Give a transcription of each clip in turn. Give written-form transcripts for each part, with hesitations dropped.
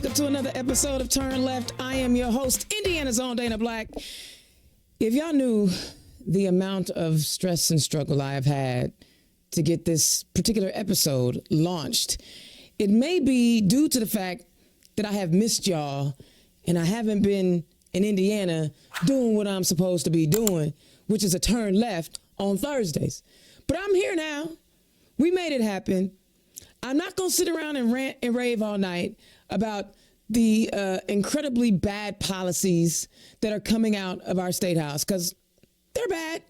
welcome to another episode of Turn Left. I am your host, Indiana's own Dayna Black. If y'all knew the amount of stress and struggle I have had to get this particular episode launched, it may be due to the fact that I have missed y'all and I haven't been in Indiana doing what I'm supposed to be doing, which is a turn left on Thursdays. But I'm here now. We made it happen. I'm not going to sit around and rant and rave all night about the incredibly bad policies that are coming out of our state house, because they're bad.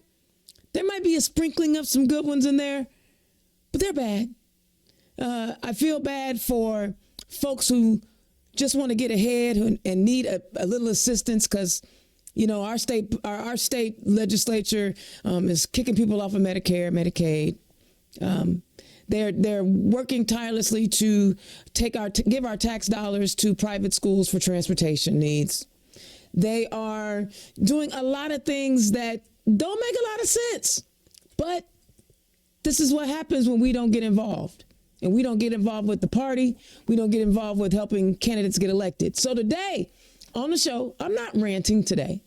There might be a sprinkling of some good ones in there, but they're bad. I feel bad for folks who just want to get ahead and need a little assistance, because you know our state legislature is kicking people off of Medicare, Medicaid. They're working tirelessly to give our tax dollars to private schools for transportation needs. They are doing a lot of things that don't make a lot of sense, but this is what happens when we don't get involved. And we don't get involved with the party. We don't get involved with helping candidates get elected. So today on the show, I'm not ranting today.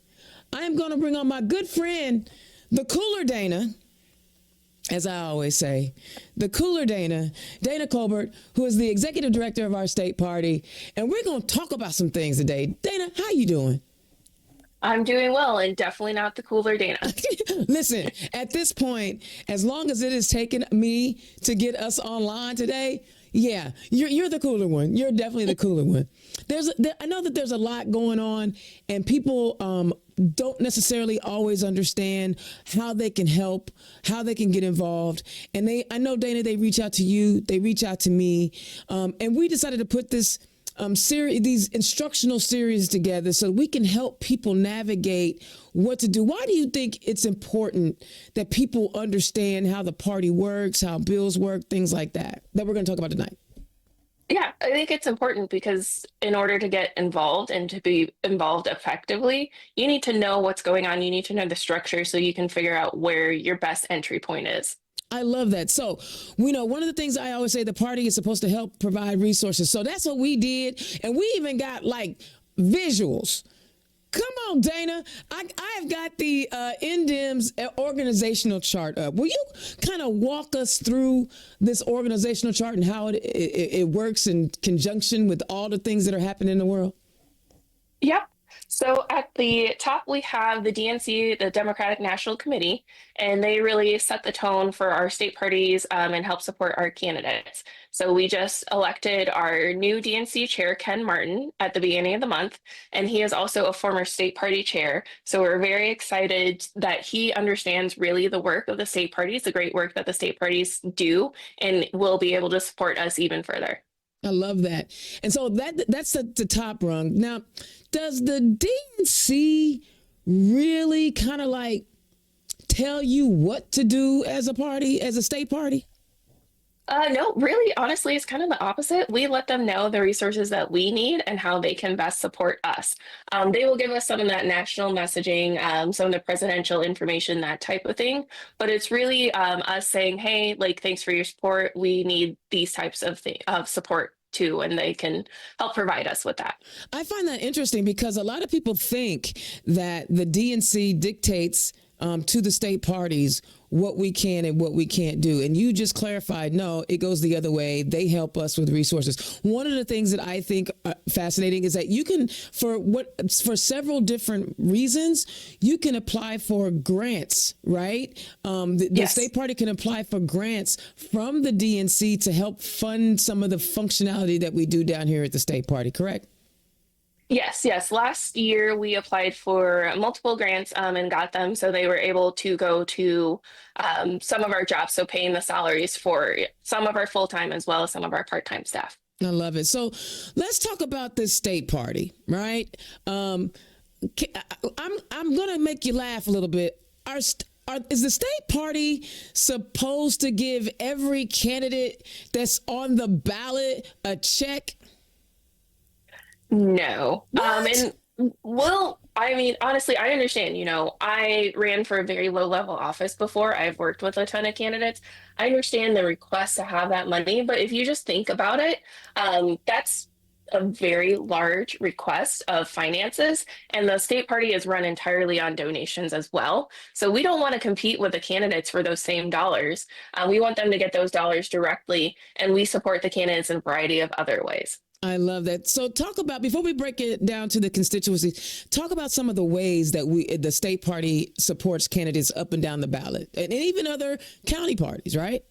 I am going to bring on my good friend, the cooler Dayna, as I always say, the cooler Dayna Colbert, who is the executive director of our state party. And we're going to talk about some things today. Dayna, how you doing? I'm doing well, and definitely not the cooler Dayna. Listen, at this point, as long as it has taken me to get us online today, yeah, you're the cooler one. You're definitely the cooler one. I know that there's a lot going on, and people don't necessarily always understand how they can help, how they can get involved. And I know, Dayna, they reach out to you, they reach out to me, and we decided to put this these instructional series together so we can help people navigate what to do. Why do you think it's important that people understand how the party works, how bills work, things like that we're going to talk about tonight? Yeah, I think it's important because in order to get involved and to be involved effectively, you need to know what's going on. You need to know the structure so you can figure out where your best entry point is. I love that. So, we know one of the things I always say, the party is supposed to help provide resources. So that's what we did. And we even got like visuals. Come on, Dayna. I've got the INDEMS organizational chart up. Will you kind of walk us through this organizational chart and how it works in conjunction with all the things that are happening in the world? Yep. So at the top, we have the DNC, the Democratic National Committee, and they really set the tone for our state parties and help support our candidates. So we just elected our new DNC chair, Ken Martin, at the beginning of the month, and he is also a former state party chair. So we're very excited that he understands really the work of the state parties, the great work that the state parties do, and will be able to support us even further. I love that. And so that's the top rung. Now, does the DNC really kind of like tell you what to do as a party, as a state party? No, really, honestly, it's kind of the opposite. We let them know the resources that we need and how they can best support us. They will give us some of that national messaging, some of the presidential information, that type of thing. But it's really us saying, hey, like, thanks for your support. We need these types of support too, and they can help provide us with that. I find that interesting because a lot of people think that the DNC dictates to the state parties what we can and what we can't do. And you just clarified, no, it goes the other way. They help us with resources. One of the things that I think fascinating is that you can, for several different reasons, you can apply for grants, right? The state party can apply for grants from the DNC to help fund some of the functionality that we do down here at the state party, correct? Yes. Last year, we applied for multiple grants and got them. So they were able to go to some of our jobs, so paying the salaries for some of our full-time as well as some of our part-time staff. I love it. So let's talk about this state party, right? I'm going to make you laugh a little bit. Is the state party supposed to give every candidate that's on the ballot a check? No. Well, I mean, honestly, I understand, I ran for a very low level office before. I've worked with a ton of candidates. I understand the request to have that money, but if you just think about it, that's a very large request of finances, and the state party is run entirely on donations as well. So we don't want to compete with the candidates for those same dollars. We want them to get those dollars directly, and we support the candidates in a variety of other ways. I love that. So talk about, before we break it down to the constituency, talk about some of the ways that the state party supports candidates up and down the ballot, and even other county parties, right?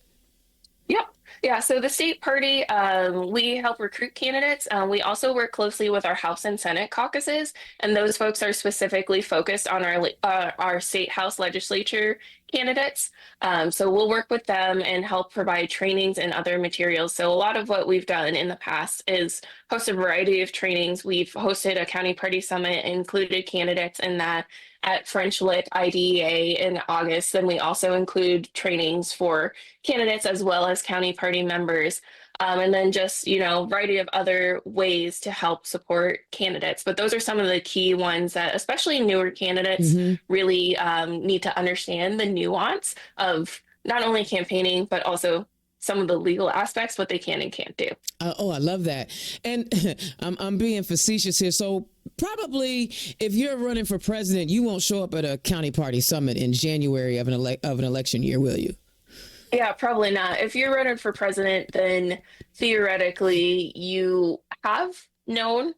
Yep. Yeah. So the state party, we help recruit candidates. We also work closely with our House and Senate caucuses, and those folks are specifically focused on our state House legislature candidates. So we'll work with them and help provide trainings and other materials. So a lot of what we've done in the past is host a variety of trainings. We've hosted a county party summit, included candidates in that at French Lit IDEA in August. Then we also include trainings for candidates as well as county party members. And then just, a variety of other ways to help support candidates. But those are some of the key ones that especially newer candidates really need to understand the nuance of not only campaigning, but also some of the legal aspects, what they can and can't do. I love that. And I'm being facetious here. So probably if you're running for president, you won't show up at a county party summit in January of an election year, will you? Yeah, probably not. If you're running for president, then theoretically you have known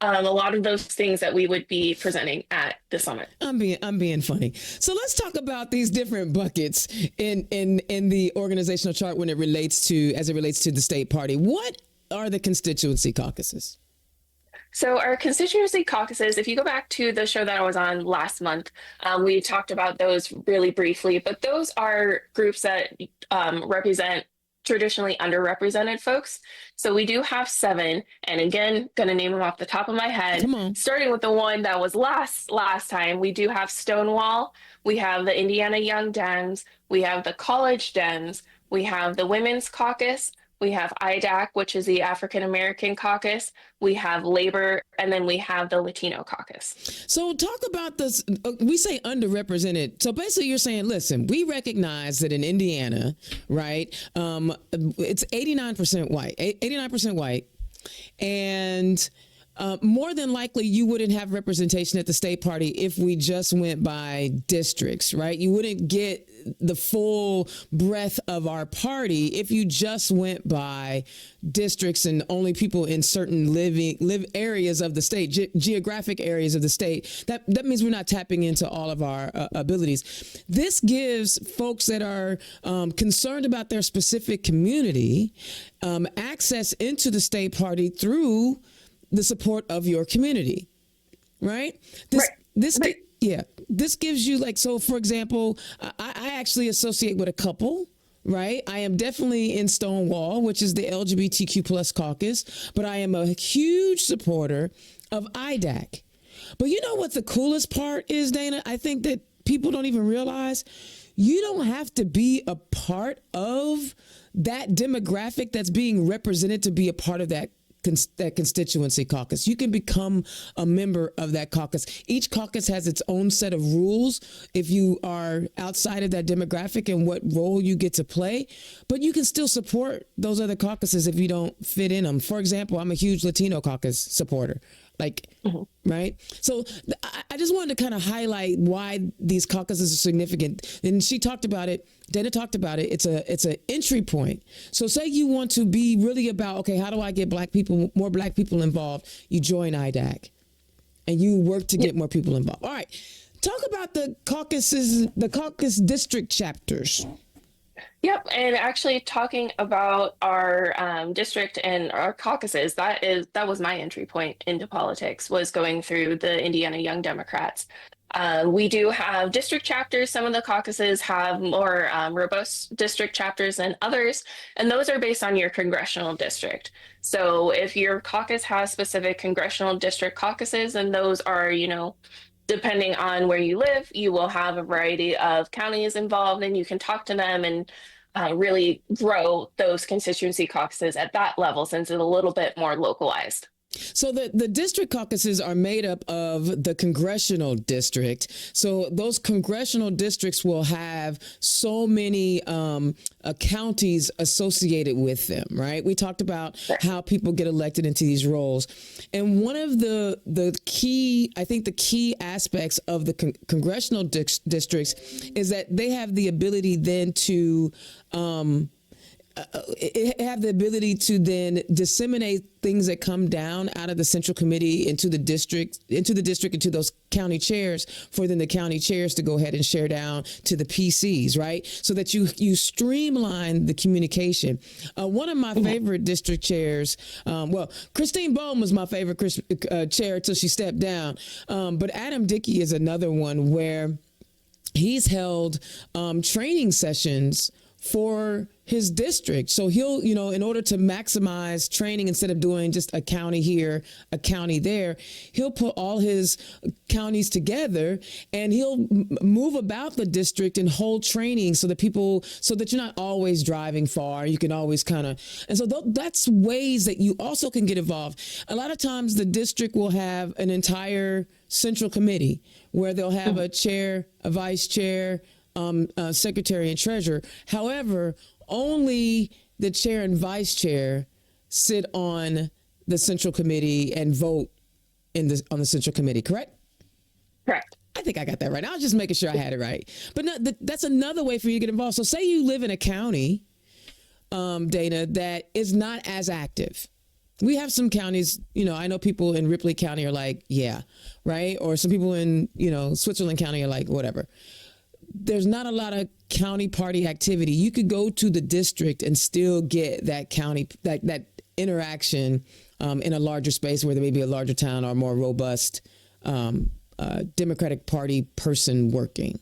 a lot of those things that we would be presenting at the summit. I'm being funny. So let's talk about these different buckets in the organizational chart as it relates to the state party. What are the constituency caucuses? So our constituency caucuses, if you go back to the show that I was on last month, we talked about those really briefly, but those are groups that represent traditionally underrepresented folks. So we do have 7, and again, going to name them off the top of my head. Come on. Starting with the one that was last time, we do have Stonewall, we have the Indiana Young Dems, we have the College Dems, we have the Women's Caucus, we have IDAC, which is the African American Caucus, we have Labor, and then we have the Latino Caucus. So talk about this. We say underrepresented. So basically you're saying, listen, we recognize that in Indiana, right, it's 89% white, 89% white. And more than likely, you wouldn't have representation at the state party if we just went by districts, right? You wouldn't get the full breadth of our party if you just went by districts and only people in certain live areas of the state, geographic areas of the state. That means we're not tapping into all of our abilities. This gives folks that are concerned about their specific community access into the state party through the support of your community, right? This gives you, like, so for example, I actually associate with a couple, right? I am definitely in Stonewall, which is the LGBTQ plus caucus, but I am a huge supporter of IDAC. But you know what the coolest part is, Dayna? I think that people don't even realize you don't have to be a part of that demographic that's being represented to be a part of that constituency caucus. You can become a member of that caucus. Each caucus has its own set of rules if you are outside of that demographic and what role you get to play, but you can still support those other caucuses if you don't fit in them. For example, I'm a huge Latino caucus supporter. Right? So I just wanted to kind of highlight why these caucuses are significant. And she talked about it. Dayna talked about it. It's an entry point. So say you want to be really about, okay, how do I get more black people involved? You join IDAC and you work to get more people involved. All right. Talk about the caucus district chapters. Yep, and actually talking about our district and our caucuses, that was my entry point into politics, was going through the Indiana Young Democrats. We do have district chapters. Some of the caucuses have more robust district chapters than others, and those are based on your congressional district. So if your caucus has specific congressional district caucuses, and those are, depending on where you live, you will have a variety of counties involved, and you can talk to them and really grow those constituency caucuses at that level, since it's a little bit more localized. So the district caucuses are made up of the congressional district. So those congressional districts will have so many counties associated with them, right? We talked about how people get elected into these roles. And one of the key, I think the key aspects of the congressional districts is that they have the ability then to have the ability to then disseminate things that come down out of the central committee into the district, into those county chairs, for then the county chairs to go ahead and share down to the PCs, right? So that you streamline the communication. One of my favorite district chairs, Christine Bowman was my favorite chair until she stepped down. But Adam Dickey is another one where he's held training sessions for his district. So he'll, in order to maximize training, instead of doing just a county here, a county there, he'll put all his counties together and he'll move about the district and hold training so that you're not always driving far. You can always and so that's ways that you also can get involved. A lot of times the district will have an entire central committee where they'll have a chair, a vice chair, secretary and treasurer. However, only the chair and vice chair sit on the central committee and vote on the central committee, correct? Correct. I think I got that right. I was just making sure I had it right. But no, that's another way for you to get involved. So say you live in a county, Dayna, that is not as active. We have some counties, I know people in Ripley County are like, yeah, right? Or some people in, Switzerland County are like, whatever. There's not a lot of county party activity. You could go to the district and still get that county, that interaction in a larger space where there may be a larger town or more robust Democratic Party person working.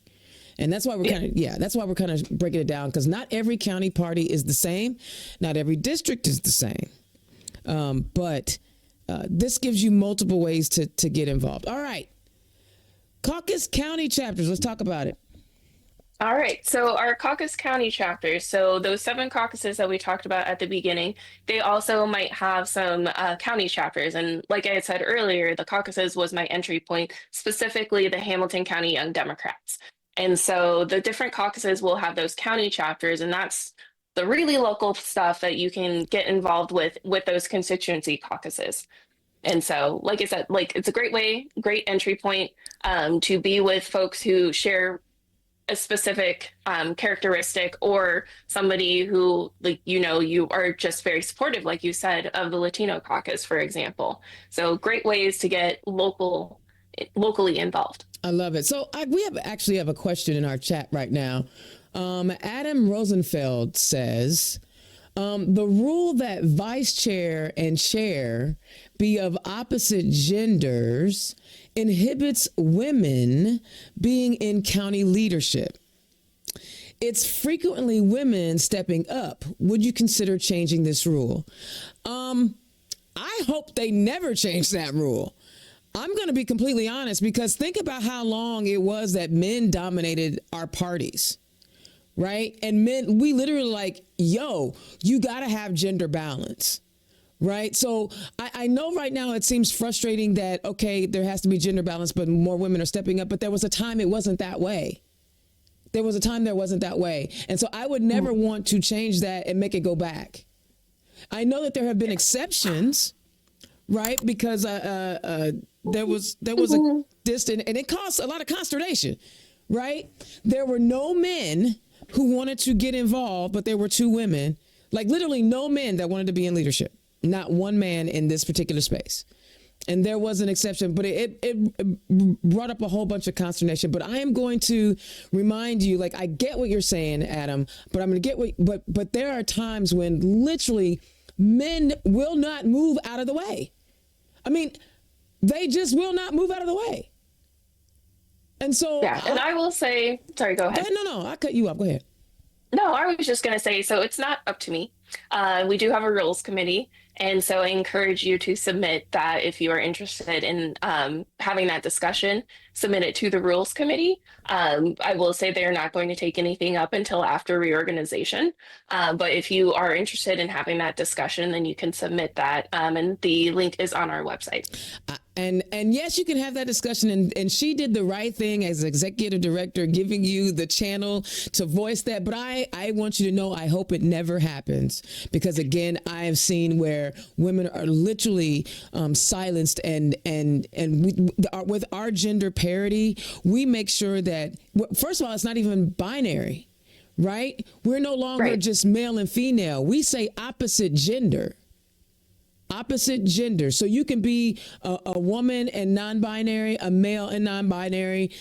And that's why we're kind of breaking it down, because not every county party is the same. Not every district is the same. But this gives you multiple ways to get involved. All right. Caucus county chapters. Let's talk about it. All right, so our caucus county chapters, so those 7 caucuses that we talked about at the beginning, they also might have some county chapters. And like I had said earlier, the caucuses was my entry point, specifically the Hamilton County Young Democrats. And so the different caucuses will have those county chapters, and that's the really local stuff that you can get involved with those constituency caucuses. And so, like I said, it's a great entry point to be with folks who share a specific characteristic, or somebody who, you are just very supportive, like you said, of the Latino caucus, for example. So great ways to get locally involved. I love it. So we actually have a question in our chat right now. Adam Rosenfeld says, the rule that vice chair and chair be of opposite genders inhibits women being in county leadership. It's frequently women stepping up. Would you consider changing this rule? I hope they never change that rule. I'm going to be completely honest, because think about how long it was that men dominated our parties, right? And men, we literally you got to have gender balance. Right. So I know right now it seems frustrating that, okay, there has to be gender balance, but more women are stepping up. But there was a time it wasn't that way. There wasn't that way. And so I would never want to change that and make it go back. I know that there have been exceptions, right? Because there was this, and it caused a lot of consternation, right? There were no men who wanted to get involved, but there were 2 women, like literally no men that wanted to be in leadership. Not one man in this particular space. And there was an exception, but it brought up a whole bunch of consternation. But I am going to remind you, I get what you're saying, Adam, but I'm going to get but there are times when literally men will not move out of the way. I mean, they just will not move out of the way. And so. Yeah, and I will say, sorry, go ahead. No, I cut you off. Go ahead. No, I was just going to say, so it's not up to me. We do have a rules committee. And so I encourage you to submit that if you are interested in having that discussion, submit it to the rules committee. I will say they are not going to take anything up until after reorganization. But if you are interested in having that discussion, then you can submit that. And the link is on our website. And yes, you can have that discussion. And she did the right thing as executive director, giving you the channel to voice that. But I want you to know, I hope it never happens, because again, I have seen where women are literally silenced, and with our gender parity, we make sure that, first of all, it's not even binary, right? We're no longer just male and female. We say opposite gender. Opposite gender. So you can be a woman and non-binary, a male and non-binary.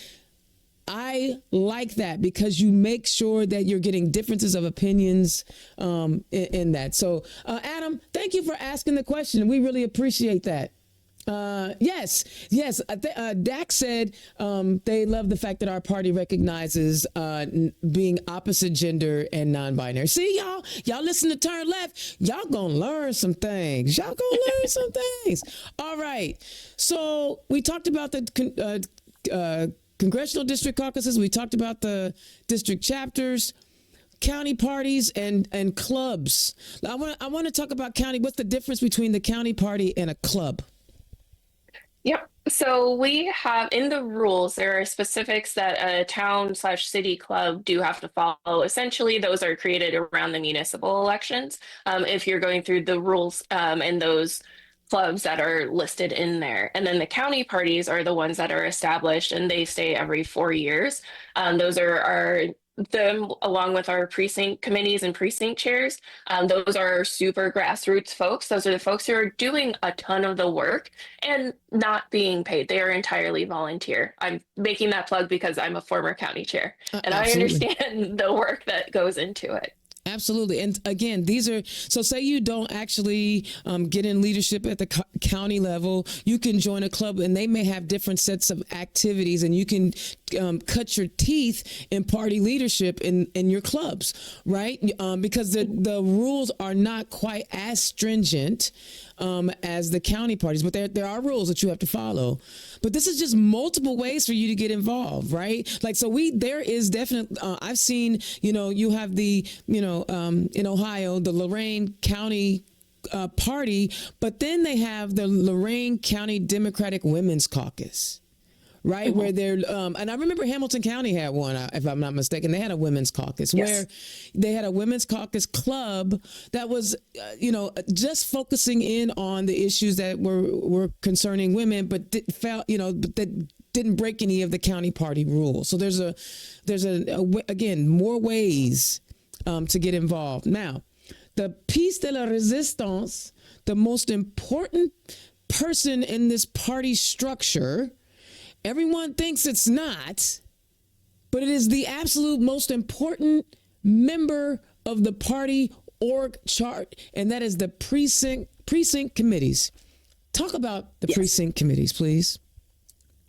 I like that, because you make sure that you're getting differences of opinions in that. So, Adam, thank you for asking the question. We really appreciate that. Yes. Dax said they love the fact that our party recognizes being opposite gender and non-binary. See, y'all listen to Turn Left. Y'all gonna learn some things. All right. So we talked about the congressional district caucuses. We talked about the district chapters, county parties, and clubs. I want to talk about county. What's the difference between the county party and a club? Yep. So we have in the rules, there are specifics that a town/city club do have to follow. Essentially, those are created around the municipal elections. If you're going through the rules and those clubs that are listed in there. And then the county parties are the ones that are established, and they stay every 4 years. Those are them, along with our precinct committees and precinct chairs. Those are super grassroots folks. Those are the folks who are doing a ton of the work and not being paid. They are entirely volunteer. I'm making that plug because I'm a former county chair, and I understand the work that goes into it. Absolutely. And again, these are, so say you don't actually get in leadership at the county level, you can join a club, and they may have different sets of activities, and you can cut your teeth in party leadership in your clubs, right? Because the rules are not quite as stringent as the county parties, but there are rules that you have to follow. But this is just multiple ways for you to get involved, right? Like, so there is definitely, I've seen, you have the, in Ohio, the Lorain County party, but then they have the Lorain County Democratic Women's Caucus. Right, mm-hmm. Where they're, and I remember Hamilton County had one, if I'm not mistaken. They had a women's caucus, yes, where they had a women's caucus club that was, just focusing in on the issues that were concerning women, but that didn't break any of the county party rules. So there's again, more ways to get involved. Now, the piece de la resistance, the most important person in this party structure. Everyone thinks it's not, but it is the absolute most important member of the party org chart, and that is the precinct committees. Talk about the precinct committees, please.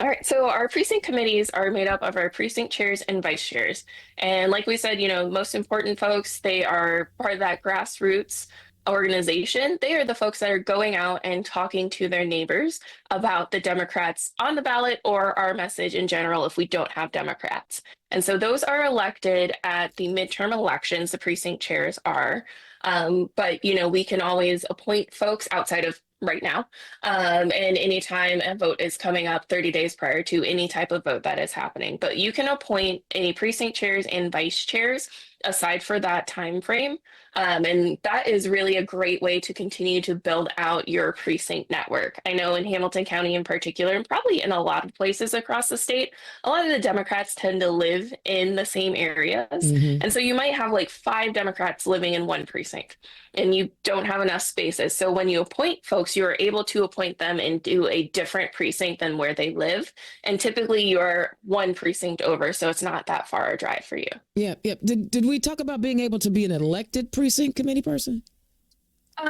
All right, so our precinct committees are made up of our precinct chairs and vice chairs. And like we said, most important folks, they are part of that grassroots organization. They are the folks that are going out and talking to their neighbors about the Democrats on the ballot or our message in general if we don't have Democrats. And so those are elected at the midterm elections, the precinct chairs are. But, we can always appoint folks outside of right now. And anytime a vote is coming up 30 days prior to any type of vote that is happening. But you can appoint any precinct chairs and vice chairs aside for that time frame. And that is really a great way to continue to build out your precinct network. I know in Hamilton County in particular, and probably in a lot of places across the state, a lot of the Democrats tend to live in the same areas. Mm-hmm. And so you might have like 5 Democrats living in one precinct, and you don't have enough spaces. So when you appoint folks, you're able to appoint them into a different precinct than where they live. And typically you're one precinct over, so it's not that far a drive for you. Yeah. Did we talk about being able to be an elected precinct committee person?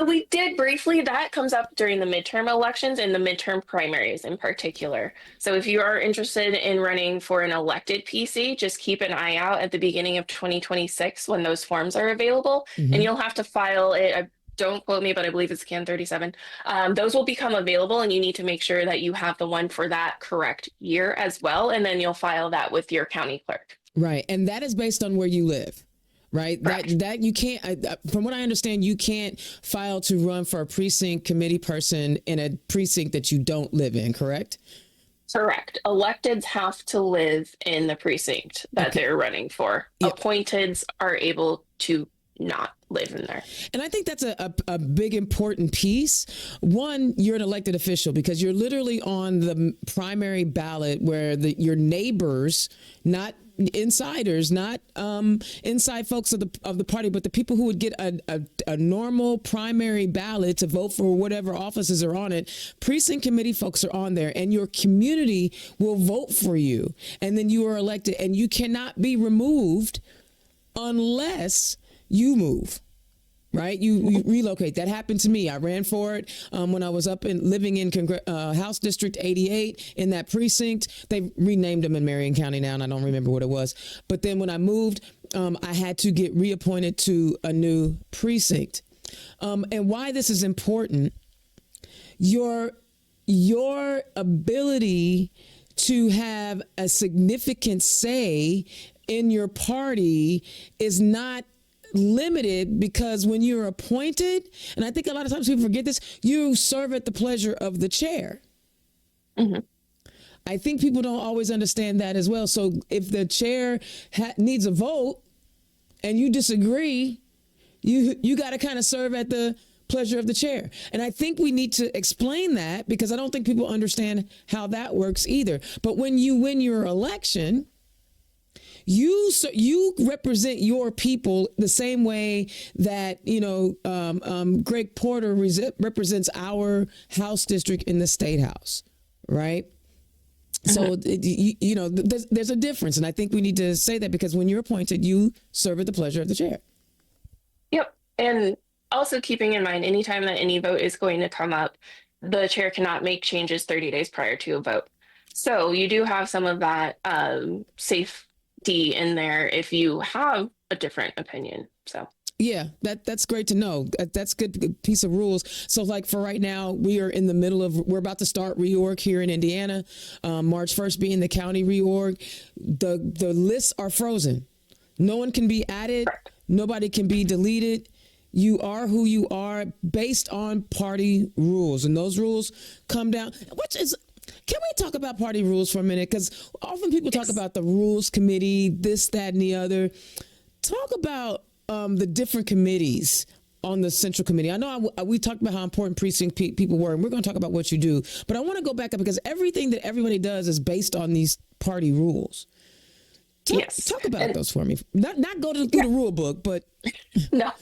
We did briefly. That comes up during the midterm elections and the midterm primaries in particular. So if you are interested in running for an elected PC, just keep an eye out at the beginning of 2026 when those forms are available, and Hmm. you'll have to file it. Don't quote me, but I believe it's CAN 37. Those will become available, and you need to make sure that you have the one for that correct year as well, and then you'll file that with your county clerk. Right, and that is based on where you live. Right, Correct. that you can't. From what I understand, you can't file to run for a precinct committee person in a precinct that you don't live in. Correct? Correct. Electeds have to live in the precinct that Okay. they're running for. Yep. Appointeds are able to not live in there. And I think that's a big important piece. One, you're an elected official because you're literally on the primary ballot where your neighbors, not insiders, not inside folks of the party, but the people who would get a normal primary ballot to vote for whatever offices are on it. Precinct committee folks are on there, and your community will vote for you, and then you are elected, and you cannot be removed unless you move. Right, you relocate. That happened to me. I ran for it when I was living in House District 88 in that precinct. They renamed them in Marion County now, and I don't remember what it was. But then when I moved, I had to get reappointed to a new precinct. And why this is important: your ability to have a significant say in your party is not limited, because when you're appointed, and I think a lot of times people forget this, you serve at the pleasure of the chair. Mm-hmm. I think people don't always understand that as well. So if the chair needs a vote and you disagree, you got to kind of serve at the pleasure of the chair. And I think we need to explain that, because I don't think people understand how that works either. But when you win your election, you represent your people the same way that Greg Porter represents our House district in the State House, right? So there's a difference, and I think we need to say that, because when you're appointed, you serve at the pleasure of the chair. Yep. And also keeping in mind, anytime that any vote is going to come up, the chair cannot make changes 30 days prior to a vote. So you do have some of that safety in there if you have a different opinion. So yeah, that's great to know. That's good piece of rules. So like for right now, we're about to start reorg here in Indiana. March 1st being the county reorg. The lists are frozen. No one can be added. correct. Nobody can be deleted. You are who you are based on party rules, and those rules come down. Can we talk about party rules for a minute? Because often people talk about the rules committee, this, that, and the other. Talk about the different committees on the central committee. I know we talked about how important precinct people were, and we're going to talk about what you do. But I want to go back up, because everything that everybody does is based on these party rules. Talk about those for me. Not go through the rule book, but no,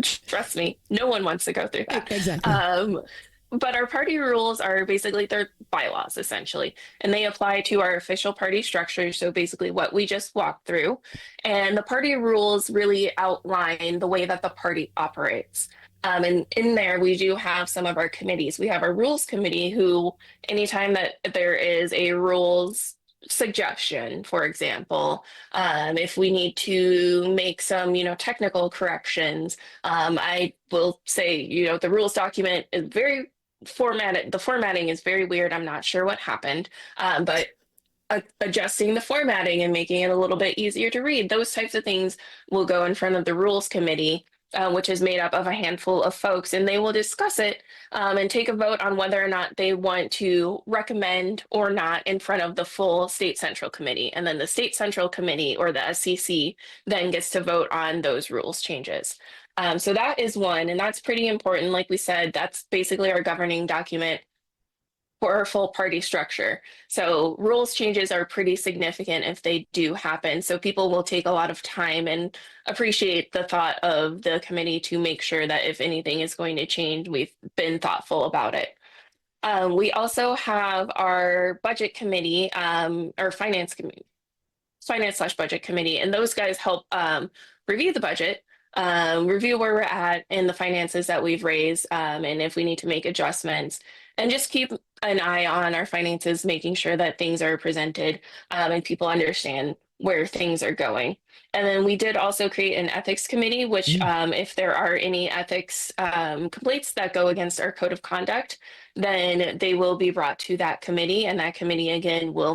trust me, no one wants to go through that. Exactly. But our party rules are basically they're bylaws essentially, and they apply to our official party structure. So basically what we just walked through, and the party rules really outline the way that the party operates. And in there, we do have some of our committees. We have our rules committee, who anytime that there is a rules suggestion, for example, if we need to make some, technical corrections, I will say, the rules document is very formatted. The formatting is very weird. I'm not sure what happened, but adjusting the formatting and making it a little bit easier to read, those types of things will go in front of the rules committee, which is made up of a handful of folks, and they will discuss it and take a vote on whether or not they want to recommend or not in front of the full state central committee. And then the state central committee, or the SCC, then gets to vote on those rules changes. So that is one, and that's pretty important. Like we said, that's basically our governing document for our full party structure. So rules changes are pretty significant if they do happen. So people will take a lot of time and appreciate the thought of the committee to make sure that if anything is going to change, we've been thoughtful about it. We also have our budget committee, or finance/budget committee, and those guys help review the budget. review where we're at in the finances that we've raised, and if we need to make adjustments, and just keep an eye on our finances, making sure that things are presented, and people understand where things are going. And then we did also create an ethics committee, which, if there are any ethics complaints that go against our code of conduct, then they will be brought to that committee, and that committee again will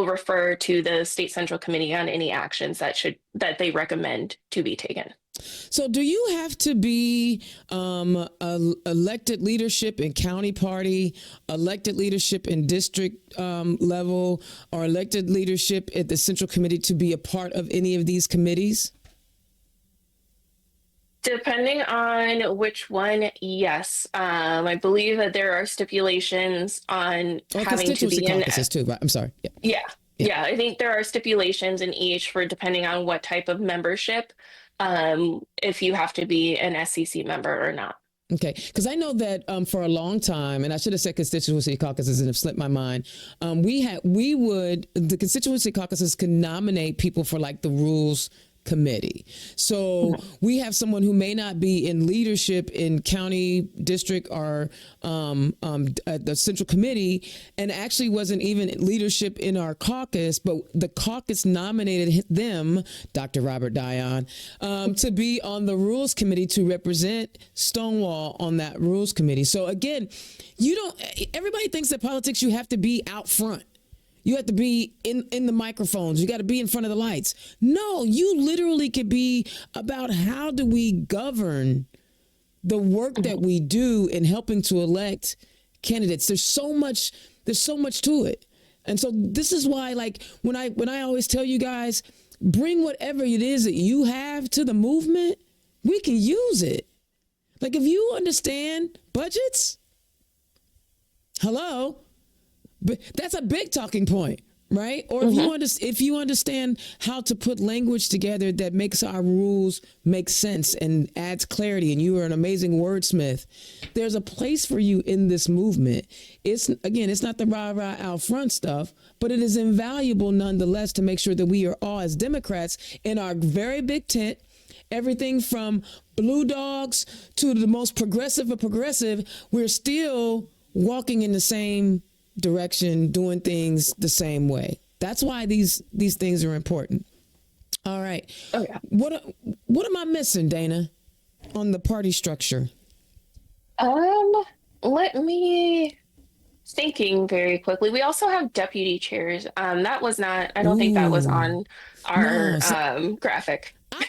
refer to the state central committee on any actions that they recommend to be taken. So do you have to be elected leadership in county party, elected leadership in district level, or elected leadership at the central committee to be a part of any of these committees? Depending on which one, yes. I believe that there are stipulations on having to be in caucuses too, right? I'm sorry. Yeah. Yeah. I think there are stipulations in each for depending on what type of membership, if you have to be an SCC member or not. Okay, because I know that for a long time, and I should have said constituency caucuses and have slipped my mind. The constituency caucuses could nominate people for like the rules committee. So we have someone who may not be in leadership in county, district, or the central committee, and actually wasn't even leadership in our caucus, but the caucus nominated them, Dr. Robert Dion, to be on the rules committee to represent Stonewall on that rules committee. So again, everybody thinks that politics, you have to be out front. You have to be in the microphones. You got to be in front of the lights. No, you literally could be about how do we govern the work that we do in helping to elect candidates. There's so much to it. And so this is why, like, when I always tell you guys, bring whatever it is that you have to the movement, we can use it. Like, if you understand budgets, hello. But that's a big talking point, right? Or if you understand how to put language together that makes our rules make sense and adds clarity, and you are an amazing wordsmith, there's a place for you in this movement. It's not the rah-rah out front stuff, but it is invaluable nonetheless to make sure that we are all, as Democrats, in our very big tent, everything from blue dogs to the most progressive of progressive, we're still walking in the same direction, doing things the same way. That's why these things are important. All right. Oh, yeah. What am I missing, Dayna, on the party structure? Let me thinking very quickly. We also have deputy chairs. That was not. I don't think that was on our graphic. How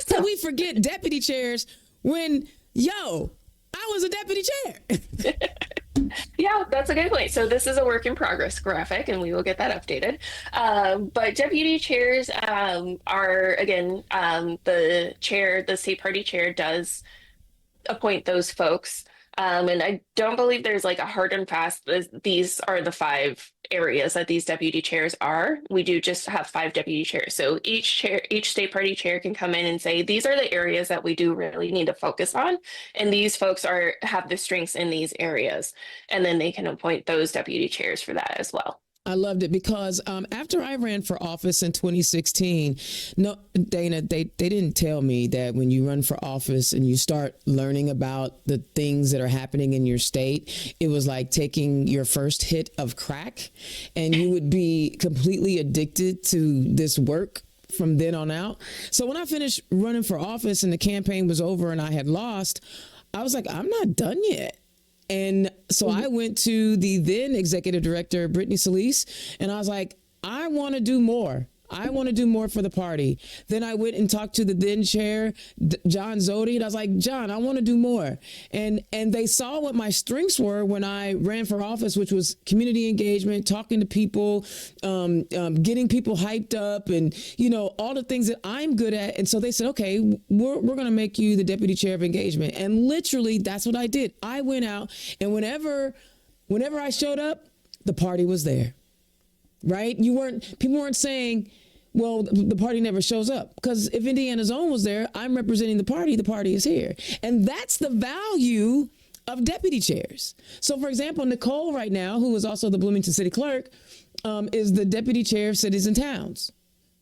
can we forget deputy chairs when I was a deputy chair? Yeah, that's a good point. So this is a work in progress graphic, and we will get that updated. But deputy chairs are, again, the state party chair does appoint those folks. And I don't believe there's like a hard and fast, these are the 5 areas that these deputy chairs are. We do just have 5 deputy chairs. So each state party chair can come in and say, these are the areas that we do really need to focus on. And these folks have the strengths in these areas. And then they can appoint those deputy chairs for that as well. I loved it because after I ran for office in 2016, no, Dayna, they didn't tell me that when you run for office and you start learning about the things that are happening in your state, it was like taking your first hit of crack and you would be completely addicted to this work from then on out. So when I finished running for office and the campaign was over and I had lost, I was like, I'm not done yet. And so I went to the then executive director, Brittany Solis, and I was like, I want to do more. I want to do more for the party. Then I went and talked to the then chair, John Zodi, and I was like, John, I want to do more. And they saw what my strengths were when I ran for office, which was community engagement, talking to people, getting people hyped up, and, all the things that I'm good at. And so they said, okay, we're going to make you the deputy chair of engagement. And literally, that's what I did. I went out, and whenever I showed up, the party was there. Right? People weren't saying, well, the party never shows up, because if Indiana's Own was there, I'm representing the party is here. And that's the value of deputy chairs. So for example, Nicole right now, who is also the Bloomington City Clerk, is the deputy chair of cities and towns.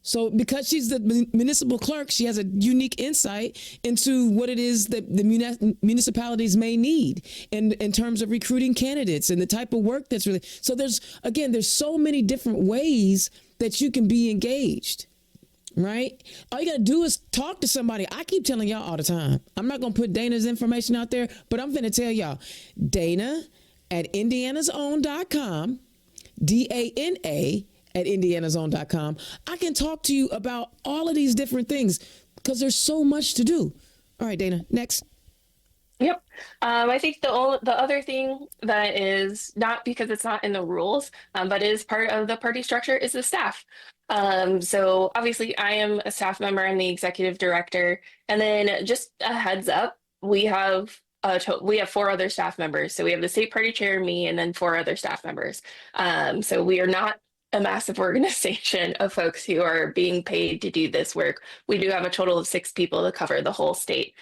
So because she's the municipal clerk, she has a unique insight into what it is that the municipalities may need in terms of recruiting candidates and the type of work that's really. So there's so many different ways that you can be engaged, right? All you got to do is talk to somebody. I keep telling y'all all the time. I'm not going to put Dayna's information out there, but I'm going to tell y'all. Dayna at IndianasOwn.com, DANA at IndianasOwn.com. I can talk to you about all of these different things because there's so much to do. All right, Dayna, next. Yep. I think the other thing that is not because it's not in the rules, but is part of the party structure is the staff. So obviously I am a staff member. I'm the executive director. And then just a heads up, we have 4 other staff members. So we have the state party chair, me, and then 4 other staff members. So we are not a massive organization of folks who are being paid to do this work. We do have a total of 6 people to cover the whole state.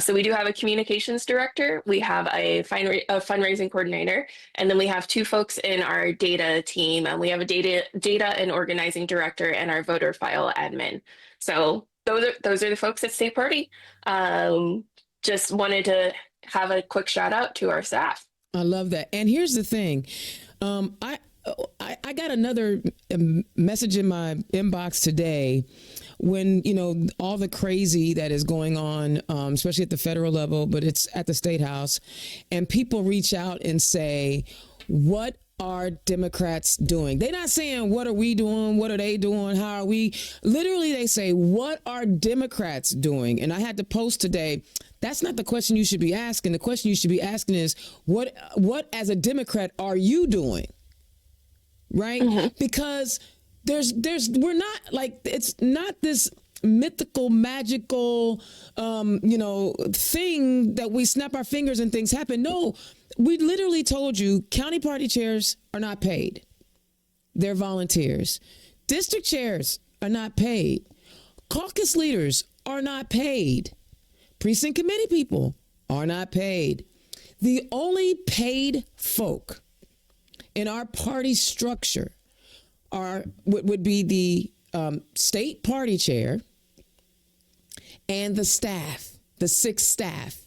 So we do have a communications director, we have a fundraising coordinator, and then we have 2 folks in our data team, and we have a data and organizing director and our voter file admin. So those are the folks at State Party. Just wanted to have a quick shout out to our staff. I love that. And here's the thing. I got another message in my inbox today when, all the crazy that is going on, especially at the federal level, but it's at the state house. And people reach out and say, what are Democrats doing? They're not saying, what are we doing? What are they doing? How are we? Literally, they say, what are Democrats doing? And I had to post today. That's not the question you should be asking. The question you should be asking is, what as a Democrat are you doing? Right? Mm-hmm. Because we're not like, it's not this mythical, magical, thing that we snap our fingers and things happen. No, we literally told you county party chairs are not paid. They're volunteers. District chairs are not paid. Caucus leaders are not paid. Precinct committee people are not paid. The only paid folk in our party structure would be the state party chair and the staff, the 6 staff.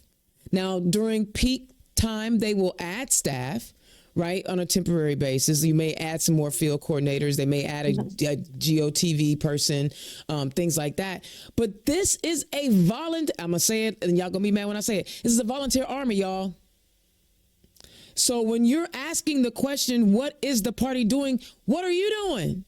Now, during peak time, they will add staff, right, on a temporary basis. You may add some more field coordinators. They may add a GOTV person, things like that. But this is a volunteer. I'm going to say it, and y'all going to be mad when I say it. This is a volunteer army, y'all. So when you're asking the question, what is the party doing? What are you doing?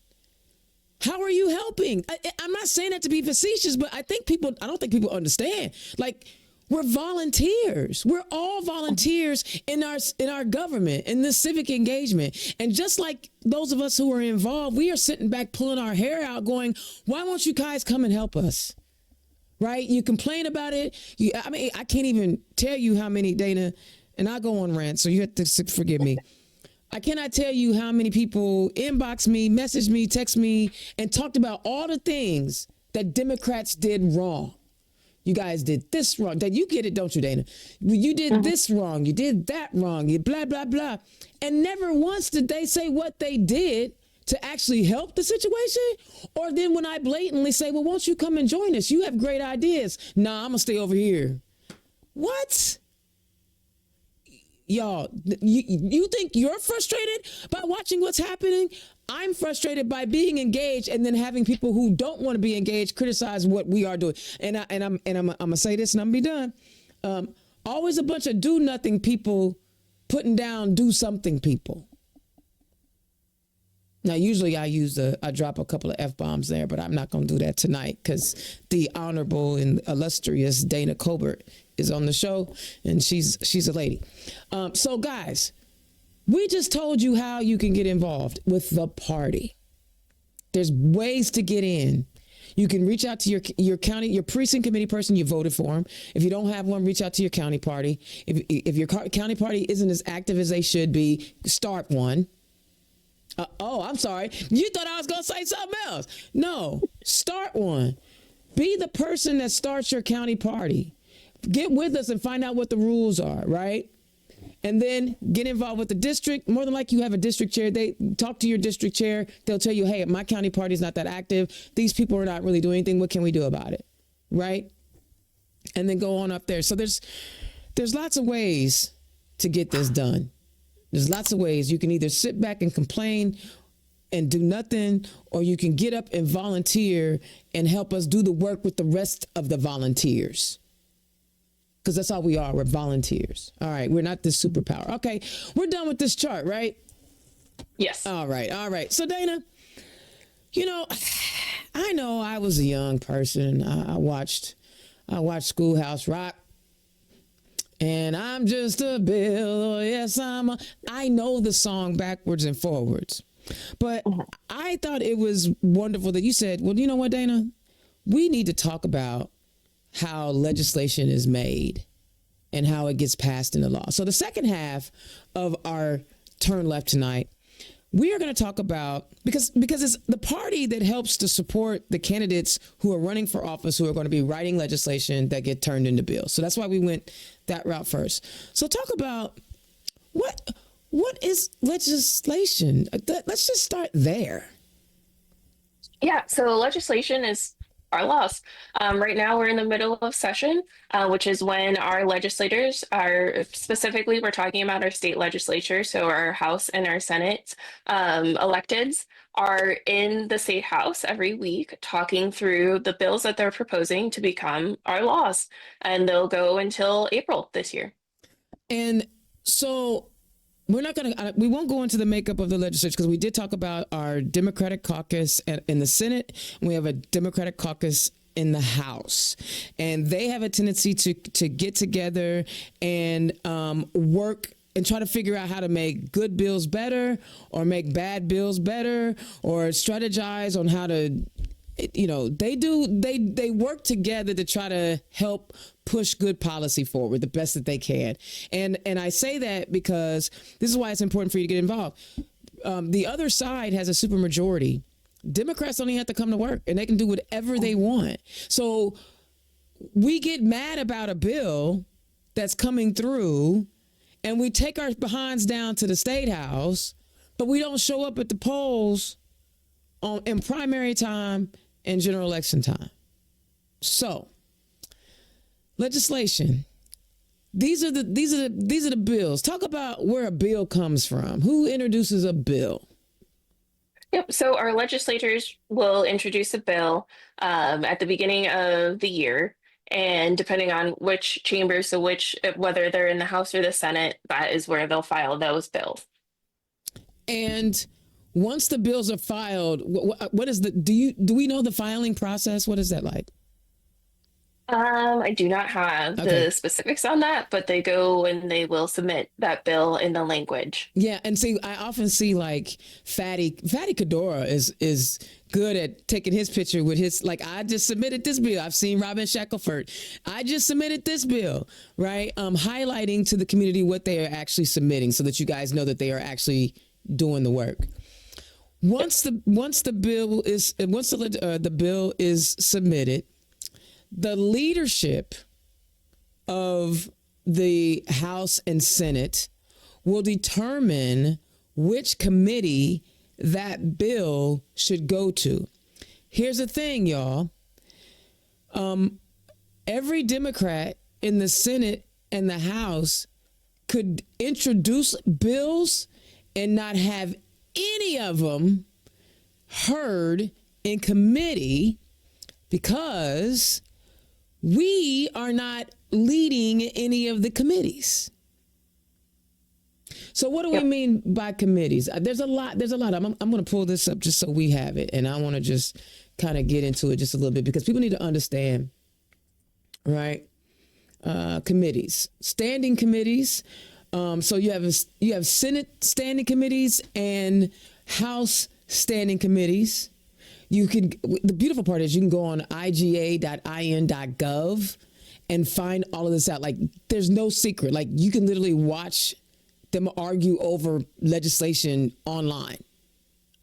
How are you helping? I'm not saying that to be facetious, but I don't think people understand. Like, we're volunteers. We're all volunteers in our government, in this civic engagement. And just like those of us who are involved, we are sitting back pulling our hair out going, why won't you guys come and help us? Right? You complain about it. I can't even tell you how many, Dayna, and I go on rant, so you have to forgive me. I cannot tell you how many people inbox me, message me, text me, and talked about all the things that Democrats did wrong. You guys did this wrong. You get it, don't you, Dayna? You did this wrong. You did that wrong. You blah, blah, blah. And never once did they say what they did to actually help the situation. Or then when I blatantly say, well, won't you come and join us? You have great ideas. Nah, I'm going to stay over here. What? Y'all, you think you're frustrated by watching what's happening? I'm frustrated by being engaged and then having people who don't want to be engaged criticize what we are doing. And I'm gonna say this and I'm gonna be done. Always a bunch of do nothing people putting down do something people. Now, usually I drop a couple of F-bombs there, but I'm not going to do that tonight because the honorable and illustrious Dayna Colbert is on the show, and she's a lady. So, guys, we just told you how you can get involved with the party. There's ways to get in. You can reach out to your county, your precinct committee person, you voted for them. If you don't have one, reach out to your county party. If your county party isn't as active as they should be, start one. I'm sorry. You thought I was going to say something else. No, start one. Be the person that starts your county party. Get with us and find out what the rules are, right? and then get involved with the district. More than likely, you have a district chair. They talk to your district chair. They'll tell you, hey, my county party is not that active. These people are not really doing anything. What can we do about it? Right? And then go on up there. So there's lots of ways to get this done. There's lots of ways. You can either sit back and complain and do nothing, or you can get up and volunteer and help us do the work with the rest of the volunteers. Because that's all we are. We're volunteers. All right. We're not this superpower. Okay. We're done with this chart, right? Yes. All right. All right. So, Dayna, I know I was a young person. I watched Schoolhouse Rock. And I'm just a bill. Oh, yes, I know the song backwards and forwards. But I thought it was wonderful that you said, well, you know what, Dayna? We need to talk about how legislation is made and how it gets passed into law. So the second half of our Turn Left tonight, we are going to talk about, because it's the party that helps to support the candidates who are running for office, who are going to be writing legislation that get turned into bills. So that's why we went that route first. So talk about what is legislation? Let's just start there. Yeah, so legislation is our laws. Right now, we're in the middle of session, which is when our legislators are, specifically, we're talking about our state legislature, so our House and our Senate electeds are in the state House every week talking through the bills that they're proposing to become our laws. And they'll go until April this year. And so we won't go into the makeup of the legislature, because we did talk about our Democratic caucus in the Senate, and we have a Democratic caucus in the House, and they have a tendency to get together and work and try to figure out how to make good bills better or make bad bills better, or strategize on how to, they work together to try to help push good policy forward the best that they can. And I say that because this is why it's important for you to get involved. The other side has a supermajority. Democrats only have to come to work and they can do whatever they want. So we get mad about a bill that's coming through and we take our behinds down to the state house, but we don't show up at the polls in primary time and general election time. So legislation. These are the bills. Talk about where a bill comes from. Who introduces a bill? Yep. So our legislators will introduce a bill at the beginning of the year. And depending on which chamber, whether they're in the House or the Senate, that is where they'll file those bills. And once the bills are filed, what is do we know the filing process? What is that like? I do not have the specifics on that, but they go and they will submit that bill in the language. Yeah, and see, I often see like Fatty Cadora is good at taking his picture with his, like, I just submitted this bill. I've seen Robin Shackelford. I just submitted this bill, right? Highlighting to the community what they are actually submitting so that you guys know that they are actually doing the work. Once the bill is submitted, the leadership of the House and Senate will determine which committee that bill should go to. Here's the thing, y'all. Every Democrat in the Senate and the House could introduce bills and not have any of them heard in committee because we are not leading any of the committees. So what do we mean by committees? There's a lot. I'm going to pull this up just so we have it. And I want to just kind of get into it just a little bit because people need to understand, right? Committees, standing committees. So you have Senate standing committees and House standing committees. The beautiful part is you can go on iga.in.gov and find all of this out. Like, there's no secret. Like, you can literally watch them argue over legislation online.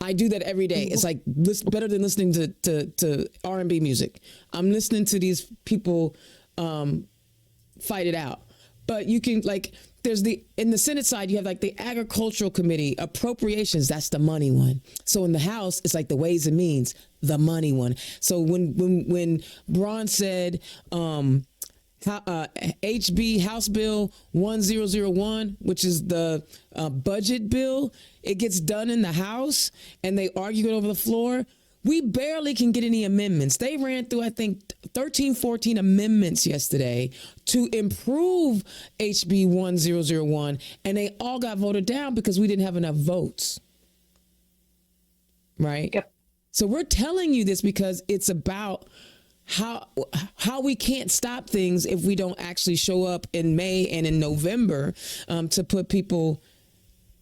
I do that every day. It's like better than listening to R&B music. I'm listening to these people fight it out. But you can, like, there's in the Senate side, you have like the Agricultural Committee, Appropriations, that's the money one. So in the House, it's like the Ways and Means, the money one. So when Braun said HB House Bill 1001, which is the budget bill, it gets done in the House and they argue it over the floor. We barely can get any amendments. They ran through, I think, 13, 14 amendments yesterday to improve HB 1001, and they all got voted down because we didn't have enough votes. Right? Yep. So we're telling you this because it's about how we can't stop things if we don't actually show up in May and in November to put people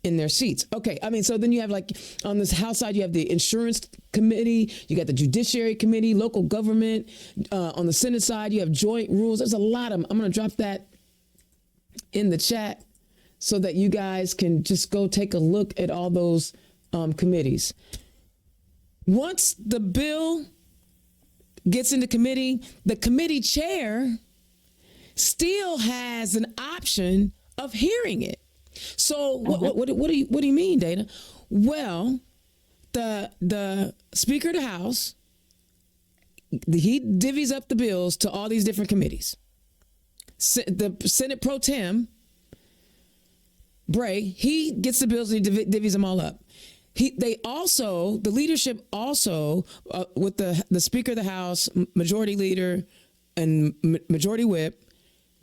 in their seats. Okay, I mean, so then you have like on this House side, you have the Insurance Committee, you got the Judiciary Committee, local government. On the Senate side, you have joint rules. There's a lot of them. I'm going to drop that in the chat so that you guys can just go take a look at all those committees. Once the bill gets into committee, the committee chair still has an option of hearing it. So what do you mean, Dayna? Well, the Speaker of the House, he divvies up the bills to all these different committees. The Senate Pro Tem, Bray, he gets the bills and he divvies them all up. The leadership also, with the Speaker of the House, Majority Leader, and Majority Whip,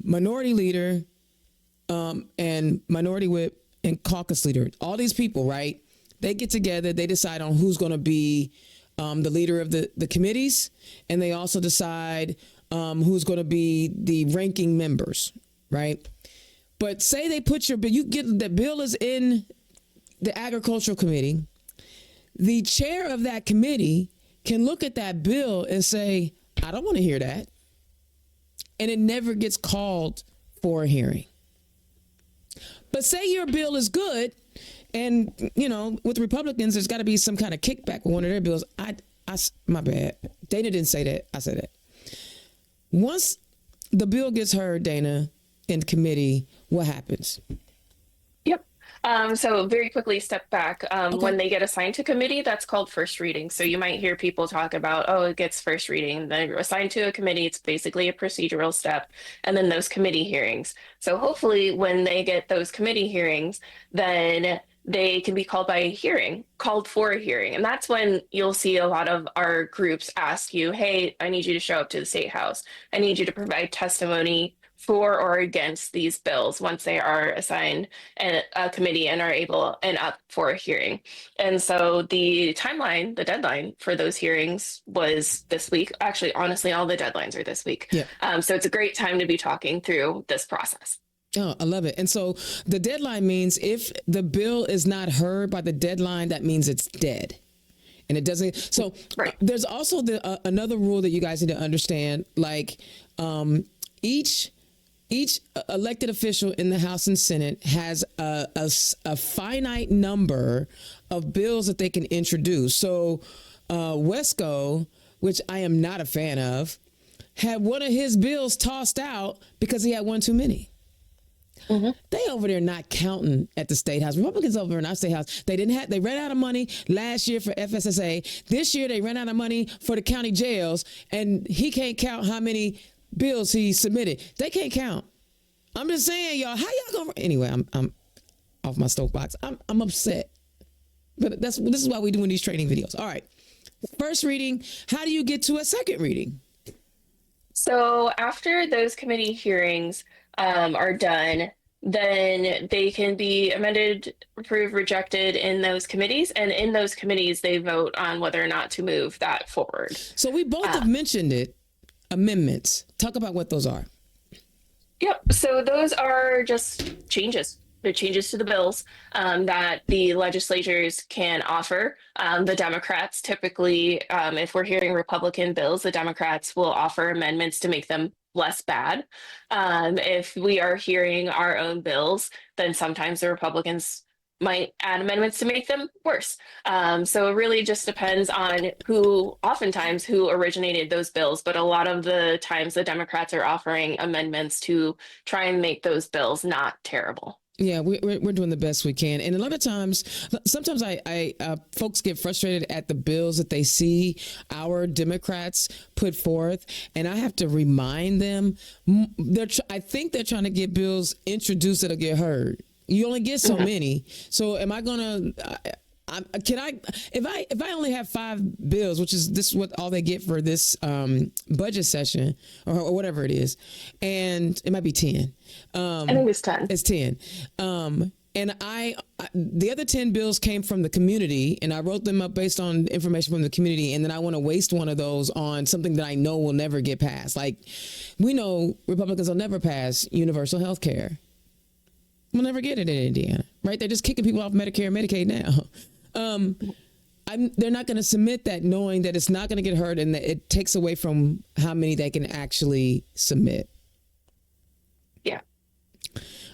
Minority Leader, and Minority Whip and Caucus Leader, all these people, right? They get together, they decide on who's going to be the leader of the committees, and they also decide who's going to be the ranking members, right? But say they put your bill, the bill is in the Agricultural Committee. The chair of that committee can look at that bill and say, I don't want to hear that. And it never gets called for a hearing. But say your bill is good, and, you know, with Republicans, there's got to be some kind of kickback with one of their bills. My bad. Dayna didn't say that. I said that. Once the bill gets heard, Dayna, in committee, what happens? Yep. So very quickly step back. Okay. When they get assigned to committee, that's called first reading. So you might hear people talk about, oh, it gets first reading. Then assigned to a committee, it's basically a procedural step. And then those committee hearings. So hopefully when they get those committee hearings, then they can be called for a hearing. And that's when you'll see a lot of our groups ask you, hey, I need you to show up to the State House. I need you to provide testimony for or against these bills once they are assigned a committee and are able and up for a hearing. And so the deadline for those hearings was this week. Actually, honestly, all the deadlines are this week. Yeah. So it's a great time to be talking through this process. Oh, I love it. And so the deadline means if the bill is not heard by the deadline, that means it's dead. And it doesn't. So right. There's also another rule that you guys need to understand. Like each elected official in the House and Senate has a finite number of bills that they can introduce. So Wesco, which I am not a fan of, had one of his bills tossed out because he had one too many. Mm-hmm. They over there not counting at the State House. Republicans over in our State House, they ran out of money last year for FSSA. This year they ran out of money for the county jails, and he can't count how many bills he submitted. They can't count. I'm just saying, y'all, how y'all gonna? Anyway, I'm off my soapbox. I'm upset, but this is why we're doing these training videos. All right, first reading. How do you get to a second reading? So after those committee hearings are done, then they can be amended, approved, rejected in those committees. And in those committees, they vote on whether or not to move that forward. So we both have mentioned it, amendments. Talk about what those are. Yep. So those are just changes. They're changes to the bills that the legislatures can offer. The Democrats typically, if we're hearing Republican bills, the Democrats will offer amendments to make them less bad. If we are hearing our own bills, then sometimes the Republicans might add amendments to make them worse. So it really just depends on oftentimes who originated those bills. But a lot of the times the Democrats are offering amendments to try and make those bills not terrible. Yeah, we're doing the best we can, and a lot of times, sometimes folks get frustrated at the bills that they see our Democrats put forth, and I have to remind them I think they're trying to get bills introduced that'll get heard. You only get so many, so am I gonna? If I only have 5 bills, which is this is what all they get for this budget session or whatever it is, and it might be 10. I think it's 10. It's 10. And the other 10 bills came from the community, and I wrote them up based on information from the community. And then I want to waste one of those on something that I know will never get passed. Like, we know Republicans will never pass universal health care. We'll never get it in Indiana, right? They're just kicking people off Medicare and Medicaid now. They're not going to submit that knowing that it's not going to get heard, and that it takes away from how many they can actually submit. Yeah.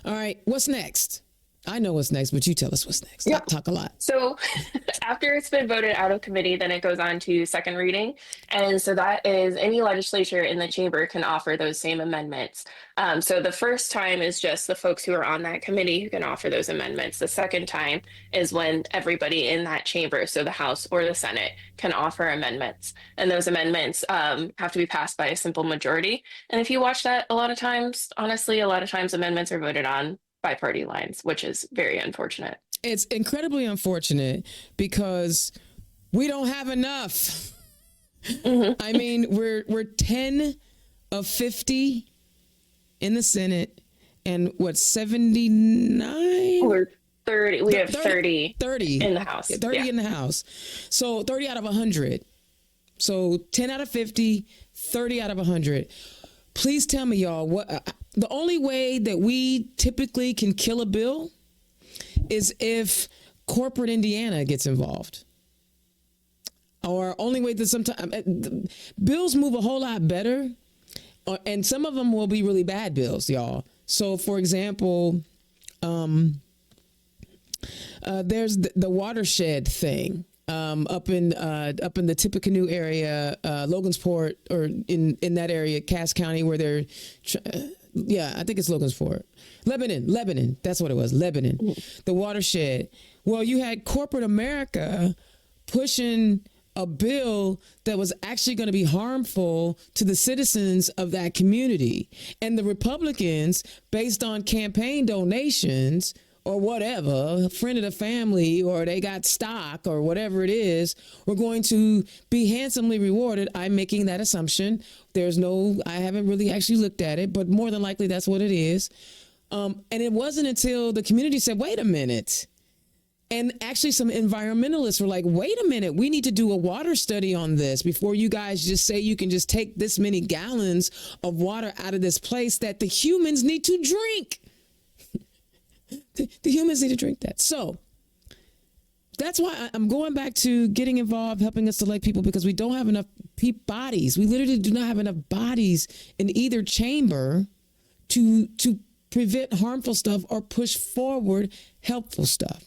All right. What's next? I know what's next, but you tell us what's next. Yep. Talk a lot. So after it's been voted out of committee, then it goes on to second reading. And so that is any legislature in the chamber can offer those same amendments. So the first time is just the folks who are on that committee who can offer those amendments. The second time is when everybody in that chamber, so the House or the Senate, can offer amendments. And those amendments have to be passed by a simple majority. And if you watch that, a lot of times amendments are voted on by party lines, which is very unfortunate. It's incredibly unfortunate because we don't have enough. I mean, we're 10 of 50 in the Senate, and what, 79? We're 30. We have 30 in the House. 30 in the House. So 30 out of 100. So 10 out of 50, 30 out of 100. Please tell me, y'all, what the only way that we typically can kill a bill is if corporate Indiana gets involved. Or only way that sometimes bills move a whole lot better, and some of them will be really bad bills, y'all. So, for example, there's the watershed thing. Up in the Tippecanoe area, Logansport, or in that area, Cass County, where they're, I think it's Logansport, Lebanon. That's what it was, Lebanon, the watershed. Well, you had corporate America pushing a bill that was actually going to be harmful to the citizens of that community, and the Republicans, based on campaign donations or whatever, a friend of the family, or they got stock or whatever it is, we're going to be handsomely rewarded. I'm making that assumption. I haven't really actually looked at it, but more than likely that's what it is. And it wasn't until the community said, wait a minute. And actually some environmentalists were like, wait a minute, we need to do a water study on this before you guys just say you can just take this many gallons of water out of this place that the humans need to drink. The humans need to drink that. So that's why I'm going back to getting involved, helping us select people, because we don't have enough bodies. We literally do not have enough bodies in either chamber to prevent harmful stuff or push forward helpful stuff.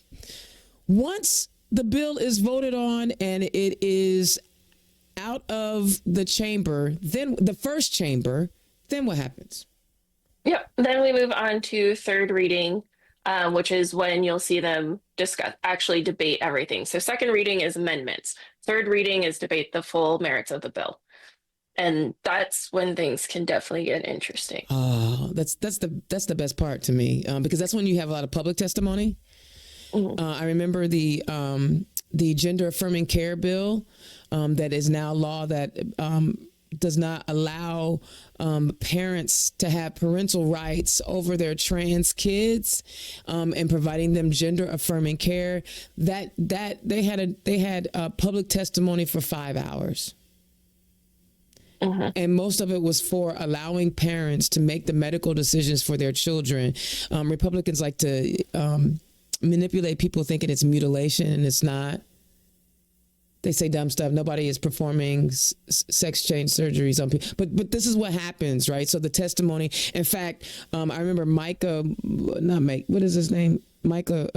Once the bill is voted on and it is out of the chamber, then the first chamber, then what happens? Yep. Then we move on to third reading, which is when you'll see them actually debate everything. So second reading is amendments. Third reading is debate the full merits of the bill. And that's when things can definitely get interesting. Oh, that's the best part to me, because that's when you have a lot of public testimony. Mm-hmm. I remember the gender affirming care bill that is now law that does not allow parents to have parental rights over their trans kids, and providing them gender affirming care. That they had a public testimony for 5 hours. Mm-hmm. And most of it was for allowing parents to make the medical decisions for their children. Republicans like to manipulate people thinking it's mutilation, and it's not. they say dumb stuff. Nobody is performing sex change surgeries on people. But this is what happens, right? So the testimony, in fact, I remember Micah, what is his name? Micah,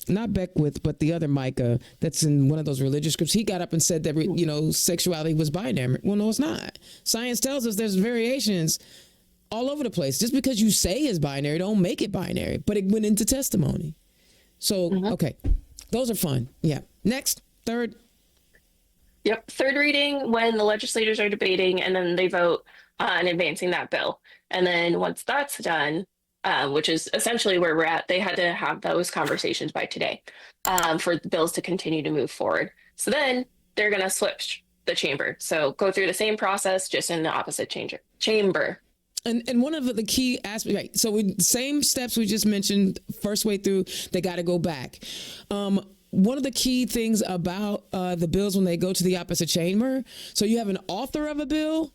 not Beckwith, but the other Micah that's in one of those religious groups. He got up and said that, sexuality was binary. Well, no, it's not. Science tells us there's variations all over the place. Just because you say it's binary, don't make it binary. But it went into testimony. So, okay. Those are fun. Yeah. Next, third. Yep. Third reading, when the legislators are debating and then they vote on advancing that bill. And then once that's done, which is essentially where we're at, they had to have those conversations by today for the bills to continue to move forward. So then they're going to switch the chamber. So go through the same process, just in the opposite chamber. And one of the key aspects, right? So same steps we just mentioned, first way through, they got to go back. One of the key things about the bills when they go to the opposite chamber, so you have an author of a bill,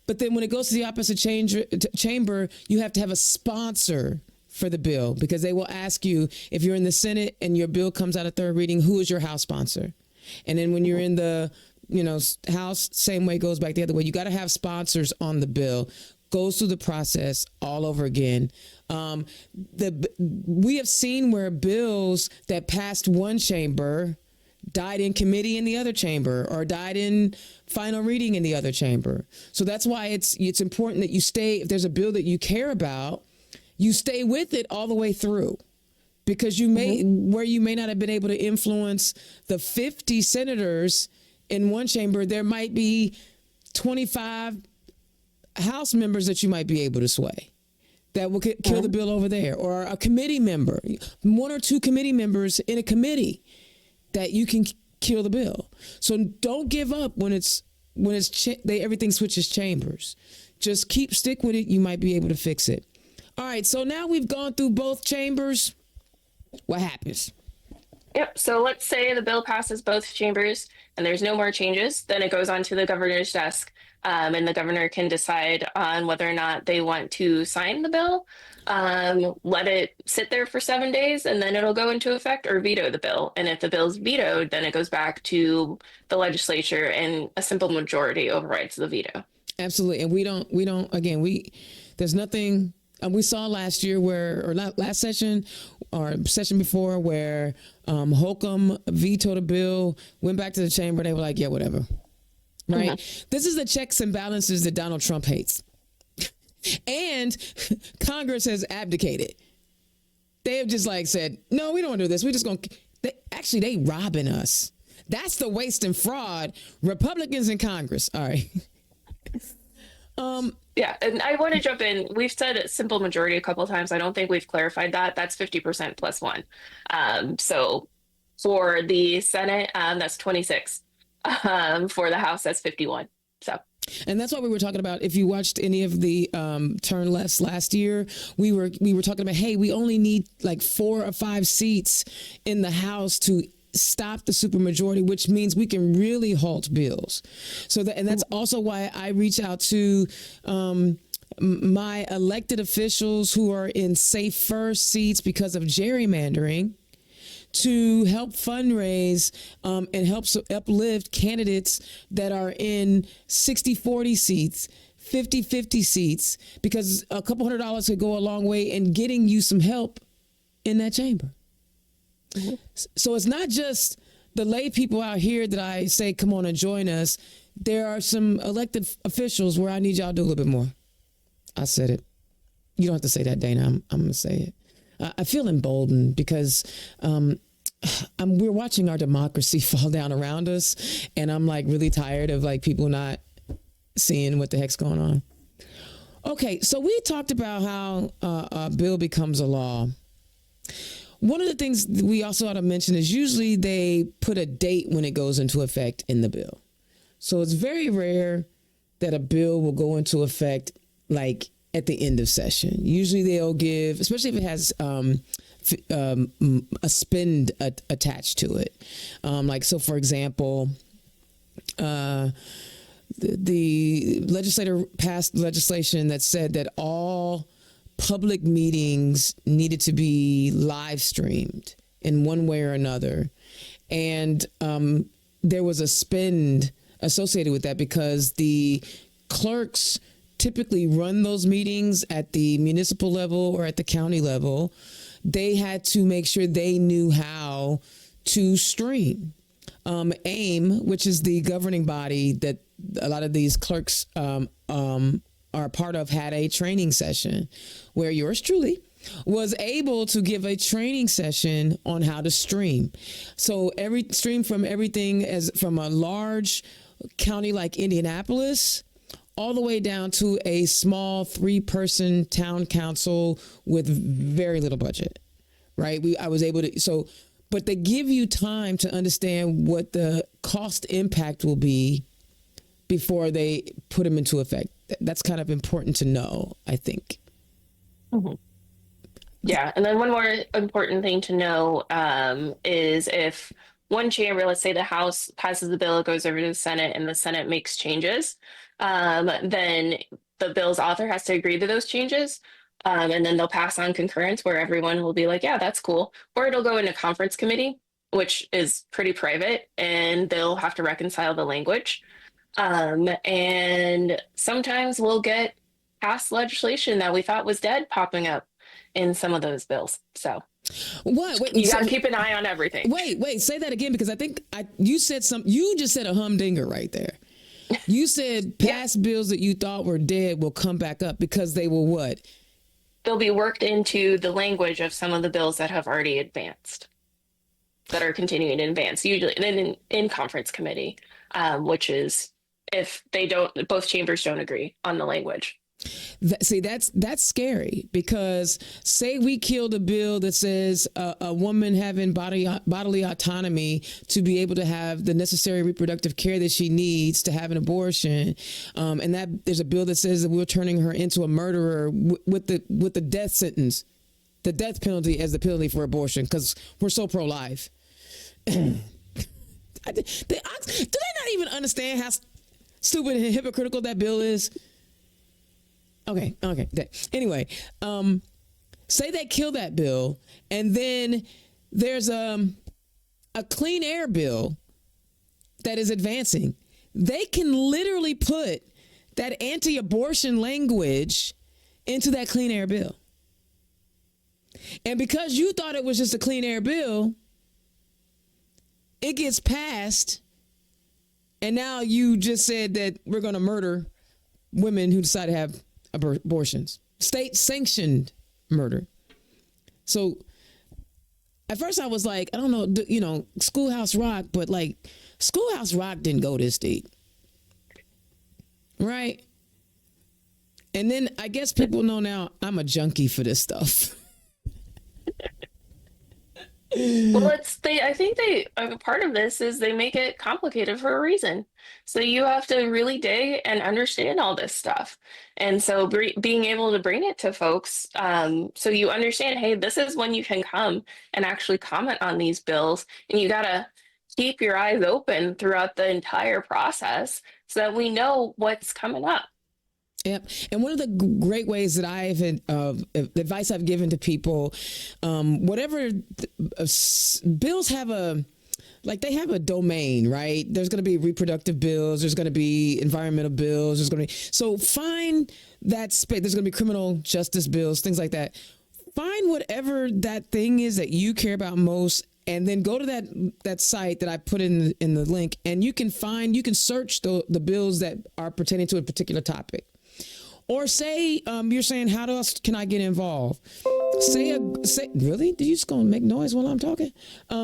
but then when it goes to the opposite chamber, you have to have a sponsor for the bill, because they will ask you, if you're in the Senate and your bill comes out of third reading, who is your House sponsor? And then when you're in the House, same way, goes back the other way. You got to have sponsors on the bill. Goes through the process all over again. We have seen where bills that passed one chamber died in committee in the other chamber, or died in final reading in the other chamber. So that's why it's important that you stay. If there's a bill that you care about, you stay with it all the way through, because you may not have been able to influence the 50 senators in one chamber, there might be 25 House members that you might be able to sway that will kill the bill over there, or a committee member, one or two committee members in a committee that you can kill the bill. So don't give up when everything switches chambers. Just stick with it. You might be able to fix it. All right. So now we've gone through both chambers. What happens? Yep. So let's say the bill passes both chambers and there's no more changes. Then it goes on to the governor's desk. And the governor can decide on whether or not they want to sign the bill, let it sit there for 7 days, and then it'll go into effect, or veto the bill. And if the bill's vetoed, then it goes back to the legislature and a simple majority overrides the veto. Absolutely. And there's nothing we saw last year or not last session or session before, where Holcomb vetoed a bill, went back to the chamber. They were like, yeah, whatever. Right. This is the checks and balances that Donald Trump hates. And Congress has abdicated. They have just said, no, we don't want to do this. We're just going to. They robbing us. That's the waste and fraud. Republicans in Congress. All right. Yeah. And I want to jump in. We've said a simple majority a couple of times. I don't think we've clarified that. That's 50% plus one. So for the Senate, that's 26. For the House, that's 51. So, and that's what we were talking about. If you watched any of the turn lefts last year, we were talking about, hey, we only need 4 or 5 seats in the House to stop the supermajority, which means we can really halt bills. And that's also why I reach out to my elected officials who are in safer seats because of gerrymandering, to help fundraise and help uplift candidates that are in 60-40 seats, 50-50 seats, because a couple $100 could go a long way in getting you some help in that chamber. So it's not just the lay people out here that I say, come on and join us. There are some elected officials where I need y'all to do a little bit more. I said it. You don't have to say that, Dayna. I'm going to say it. I feel emboldened because we're watching our democracy fall down around us, and I'm really tired of people not seeing what the heck's going on. Okay, so we talked about how a bill becomes a law. One of the things we also ought to mention is usually they put a date when it goes into effect in the bill. So it's very rare that a bill will go into effect at the end of session. Usually they'll give, especially if it has a spend attached to it. So for example, the legislator passed legislation that said that all public meetings needed to be live streamed in one way or another. And there was a spend associated with that because the clerks typically run those meetings at the municipal level or at the county level. They had to make sure they knew how to stream. AIM, which is the governing body that a lot of these clerks are a part of, had a training session where yours truly was able to give a training session on how to stream. So stream from everything as from a large county like Indianapolis all the way down to a small 3-person town council with very little budget, right? I was able to, but they give you time to understand what the cost impact will be before they put them into effect. That's kind of important to know, I think. Mm-hmm. Yeah. And then one more important thing to know is if one chamber, let's say the House passes the bill, it goes over to the Senate, and the Senate makes changes, then the bill's author has to agree to those changes. And then they'll pass on concurrence where everyone will be like, yeah, that's cool. Or it'll go into conference committee, which is pretty private, and they'll have to reconcile the language. And sometimes we'll get past legislation that we thought was dead popping up in some of those bills. So what? Wait, you got to keep an eye on everything. Wait, say that again, because I think you just said a humdinger right there. You said past bills that you thought were dead will come back up because they will what? They'll be worked into the language of some of the bills that have already advanced, that are continuing to advance, usually in conference committee, which is if both chambers don't agree on the language. That's scary, because say we killed a bill that says a woman having bodily autonomy to be able to have the necessary reproductive care that she needs to have an abortion, and that there's a bill that says that we're turning her into a murderer with the death sentence, the death penalty as the penalty for abortion, because we're so pro-life. Do they not even understand how stupid and hypocritical that bill is? Okay. Anyway, say they kill that bill, and then there's a clean air bill that is advancing. They can literally put that anti-abortion language into that clean air bill. And because you thought it was just a clean air bill, it gets passed, and now you just said that we're going to murder women who decide to have abortions, state sanctioned murder. So at first I was like, I don't know, Schoolhouse Rock, but like Schoolhouse Rock didn't go this deep. Right. And then I guess people know now I'm a junkie for this stuff. Well, I think part of this is they make it complicated for a reason. So you have to really dig and understand all this stuff. And so being able to bring it to folks, so you understand, hey, this is when you can come and actually comment on these bills. And you got to keep your eyes open throughout the entire process so that we know what's coming up. Yep. And one of the great ways that advice I've given to people, whatever bills have they have a domain, right? There's going to be reproductive bills. There's going to be environmental bills. So find that space. There's going to be criminal justice bills, things like that. Find whatever that thing is that you care about most, and then go to that site that I put in the link, and you can search the bills that are pertaining to a particular topic. Or say you're saying, how else can I get involved? Say really? Did you just gonna make noise while I'm talking?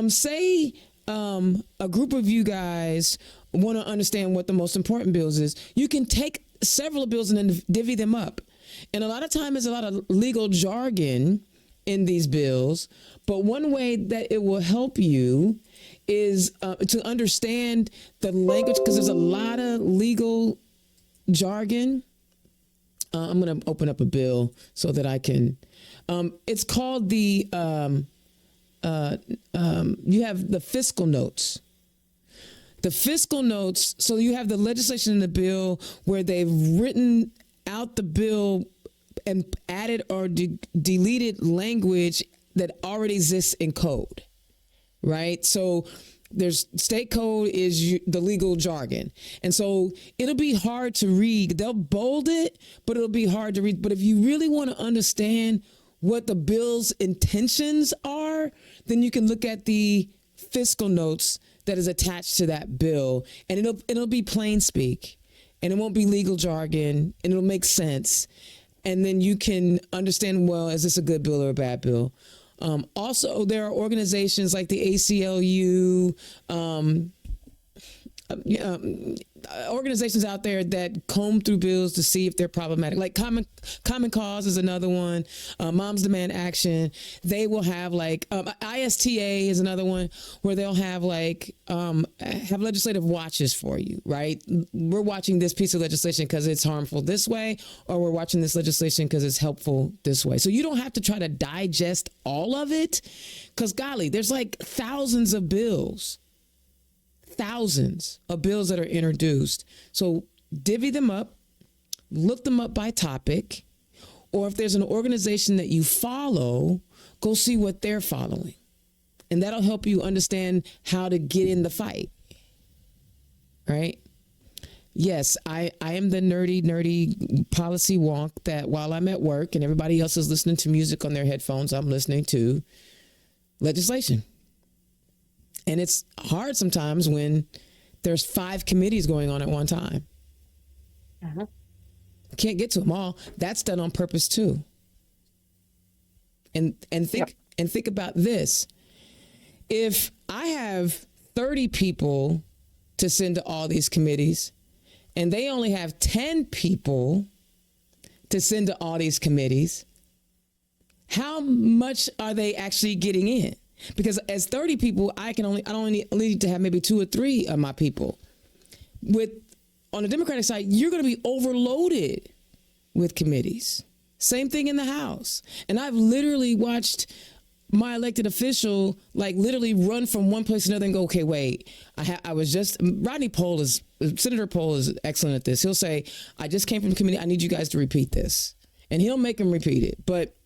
Say a group of you guys want to understand what the most important bills is. You can take several bills and then divvy them up. And a lot of time there's a lot of legal jargon in these bills. But one way that it will help you is to understand the language, because there's a lot of legal jargon. I'm going to open up a bill so that I can. It's called you have the fiscal notes. The fiscal notes. So you have the legislation in the bill where they've written out the bill and added or deleted language that already exists in code. Right. So There's state code is the legal jargon. And so it'll be hard to read. They'll bold it, but it'll be hard to read. But if you really want to understand what the bill's intentions are, then you can look at the fiscal notes that is attached to that bill, and it'll be plain speak, and it won't be legal jargon, and it'll make sense. And then you can understand, well, is this a good bill or a bad bill? Also, there are organizations like the ACLU, organizations out there that comb through bills to see if they're problematic. Like Common Cause is another one. Moms Demand Action. They will have like ISTA is another one where they'll have like have legislative watches for you, right? We're watching this piece of legislation because it's harmful this way, or we're watching this legislation because it's helpful this way. So you don't have to try to digest all of it, because golly, there's like thousands of bills that are introduced. So divvy them up, look them up by topic, or if there's an organization that you follow, go see what they're following. And that'll help you understand how to get in the fight. Right? Yes, I am the nerdy policy wonk that while I'm at work and everybody else is listening to music on their headphones, I'm listening to legislation. And it's hard sometimes when there's 5 committees going on at one time. Can't get to them all. That's done on purpose too. And think about this. If I have 30 people to send to all these committees, and they only have 10 people to send to all these committees, how much are they actually getting in? Because as 30 people, I only need to have maybe 2 or 3 of my people. On the Democratic side, you're going to be overloaded with committees. Same thing in the House. And I've literally watched my elected official literally run from one place to another and go, okay, wait, Senator Pohl is excellent at this. He'll say, I just came from the committee. I need you guys to repeat this. And he'll make them repeat it. But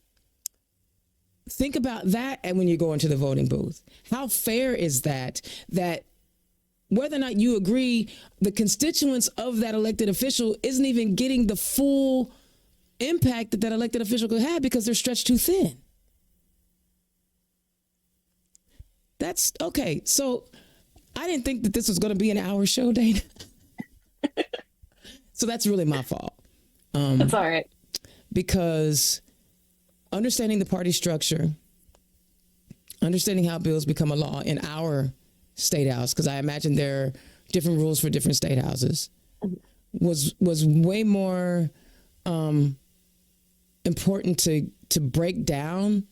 think about that, and when you go into the voting booth, how fair is that whether or not you agree, the constituents of that elected official isn't even getting the full impact that elected official could have because they're stretched too thin. That's okay. So I didn't think that this was going to be an hour show, Dayna. So that's really my fault. That's all right. Because understanding the party structure, understanding how bills become a law in our state house, because I imagine there are different rules for different state houses, was way more important to break down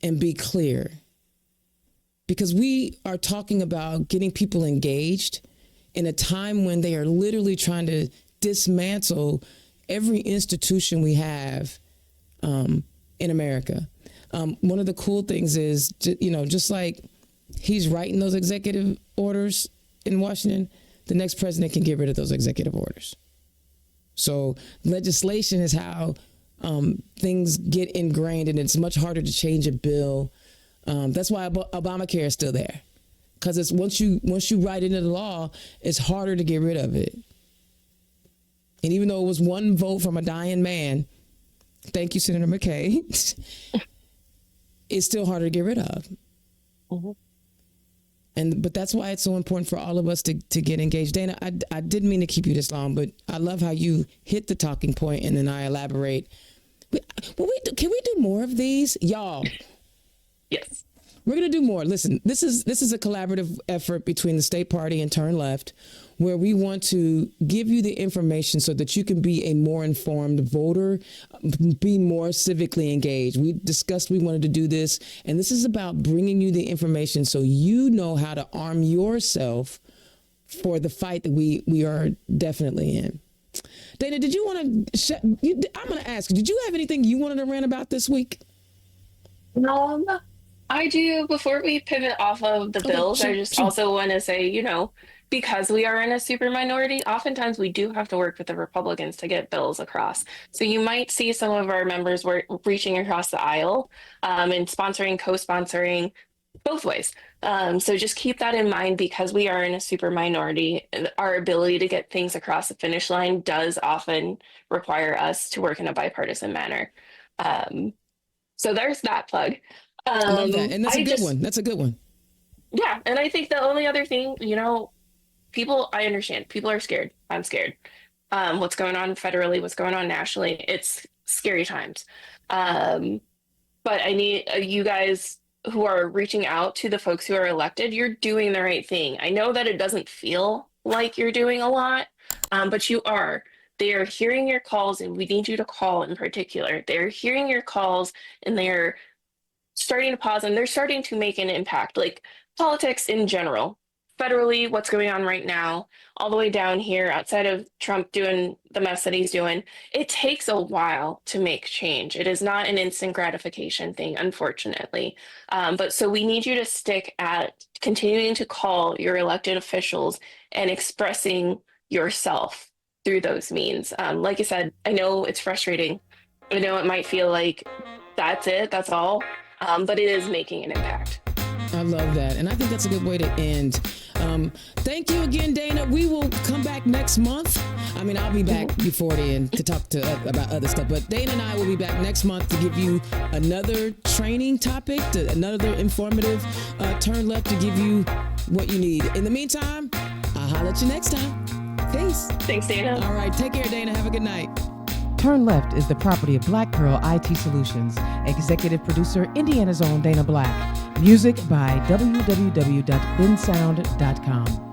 and be clear. Because we are talking about getting people engaged in a time when they are literally trying to dismantle every institution we have in America. One of the cool things is, just like he's writing those executive orders in Washington, the next president can get rid of those executive orders. So legislation is how things get ingrained, and it's much harder to change a bill. That's why Obamacare is still there, because it's once you write it into the law, it's harder to get rid of it. And even though it was one vote from a dying man, thank you, Senator McKay, it's still harder to get rid of. But that's why it's so important for all of us to get engaged. Dayna, I didn't mean to keep you this long, but I love how you hit the talking point and then I elaborate. Can we do more of these, y'all? Yes. We're going to do more. Listen, this is a collaborative effort between the state party and Turn Left, where we want to give you the information so that you can be a more informed voter, be more civically engaged. We discussed we wanted to do this, and this is about bringing you the information so you know how to arm yourself for the fight that we are definitely in. Dayna, did you want to? I'm going to ask you. Did you have anything you wanted to rant about this week? I do. Before we pivot off of the bills, I just also want to say, because we are in a super minority, oftentimes we do have to work with the Republicans to get bills across. So you might see some of our members reaching across the aisle and sponsoring, co-sponsoring both ways. So just keep that in mind because we are in a super minority. Our ability to get things across the finish line does often require us to work in a bipartisan manner. Um, so there's that plug. I love that. And that's a good one. That's a good one. Yeah. And I think the only other thing, people, I understand people are scared. I'm scared. What's going on federally, what's going on nationally, it's scary times. Um, but I need you guys who are reaching out to the folks who are elected, you're doing the right thing. I know that it doesn't feel like you're doing a lot, but you are. They are hearing your calls, and we need you to call in particular. They're hearing your calls and they're starting to pause and they're starting to make an impact, like politics in general, federally, what's going on right now, all the way down here outside of Trump doing the mess that he's doing. It takes a while to make change. It is not an instant gratification thing, unfortunately. But so we need you to stick at continuing to call your elected officials and expressing yourself through those means. Like I said, I know it's frustrating. I know it might feel like that's it, that's all, but it is making an impact. I love that. And I think that's a good way to end. Thank you again, Dayna. We will come back next month. I mean, I'll be back before then to talk about other stuff, but Dayna and I will be back next month to give you another training topic, another informative turn left to give you what you need. In the meantime, I'll holler at you next time. Peace. Thanks, Dayna. All right. Take care, Dayna. Have a good night. Turn Left is the property of Black Pearl IT Solutions. Executive producer, Indiana's own Dayna Black. Music by www.bensound.com.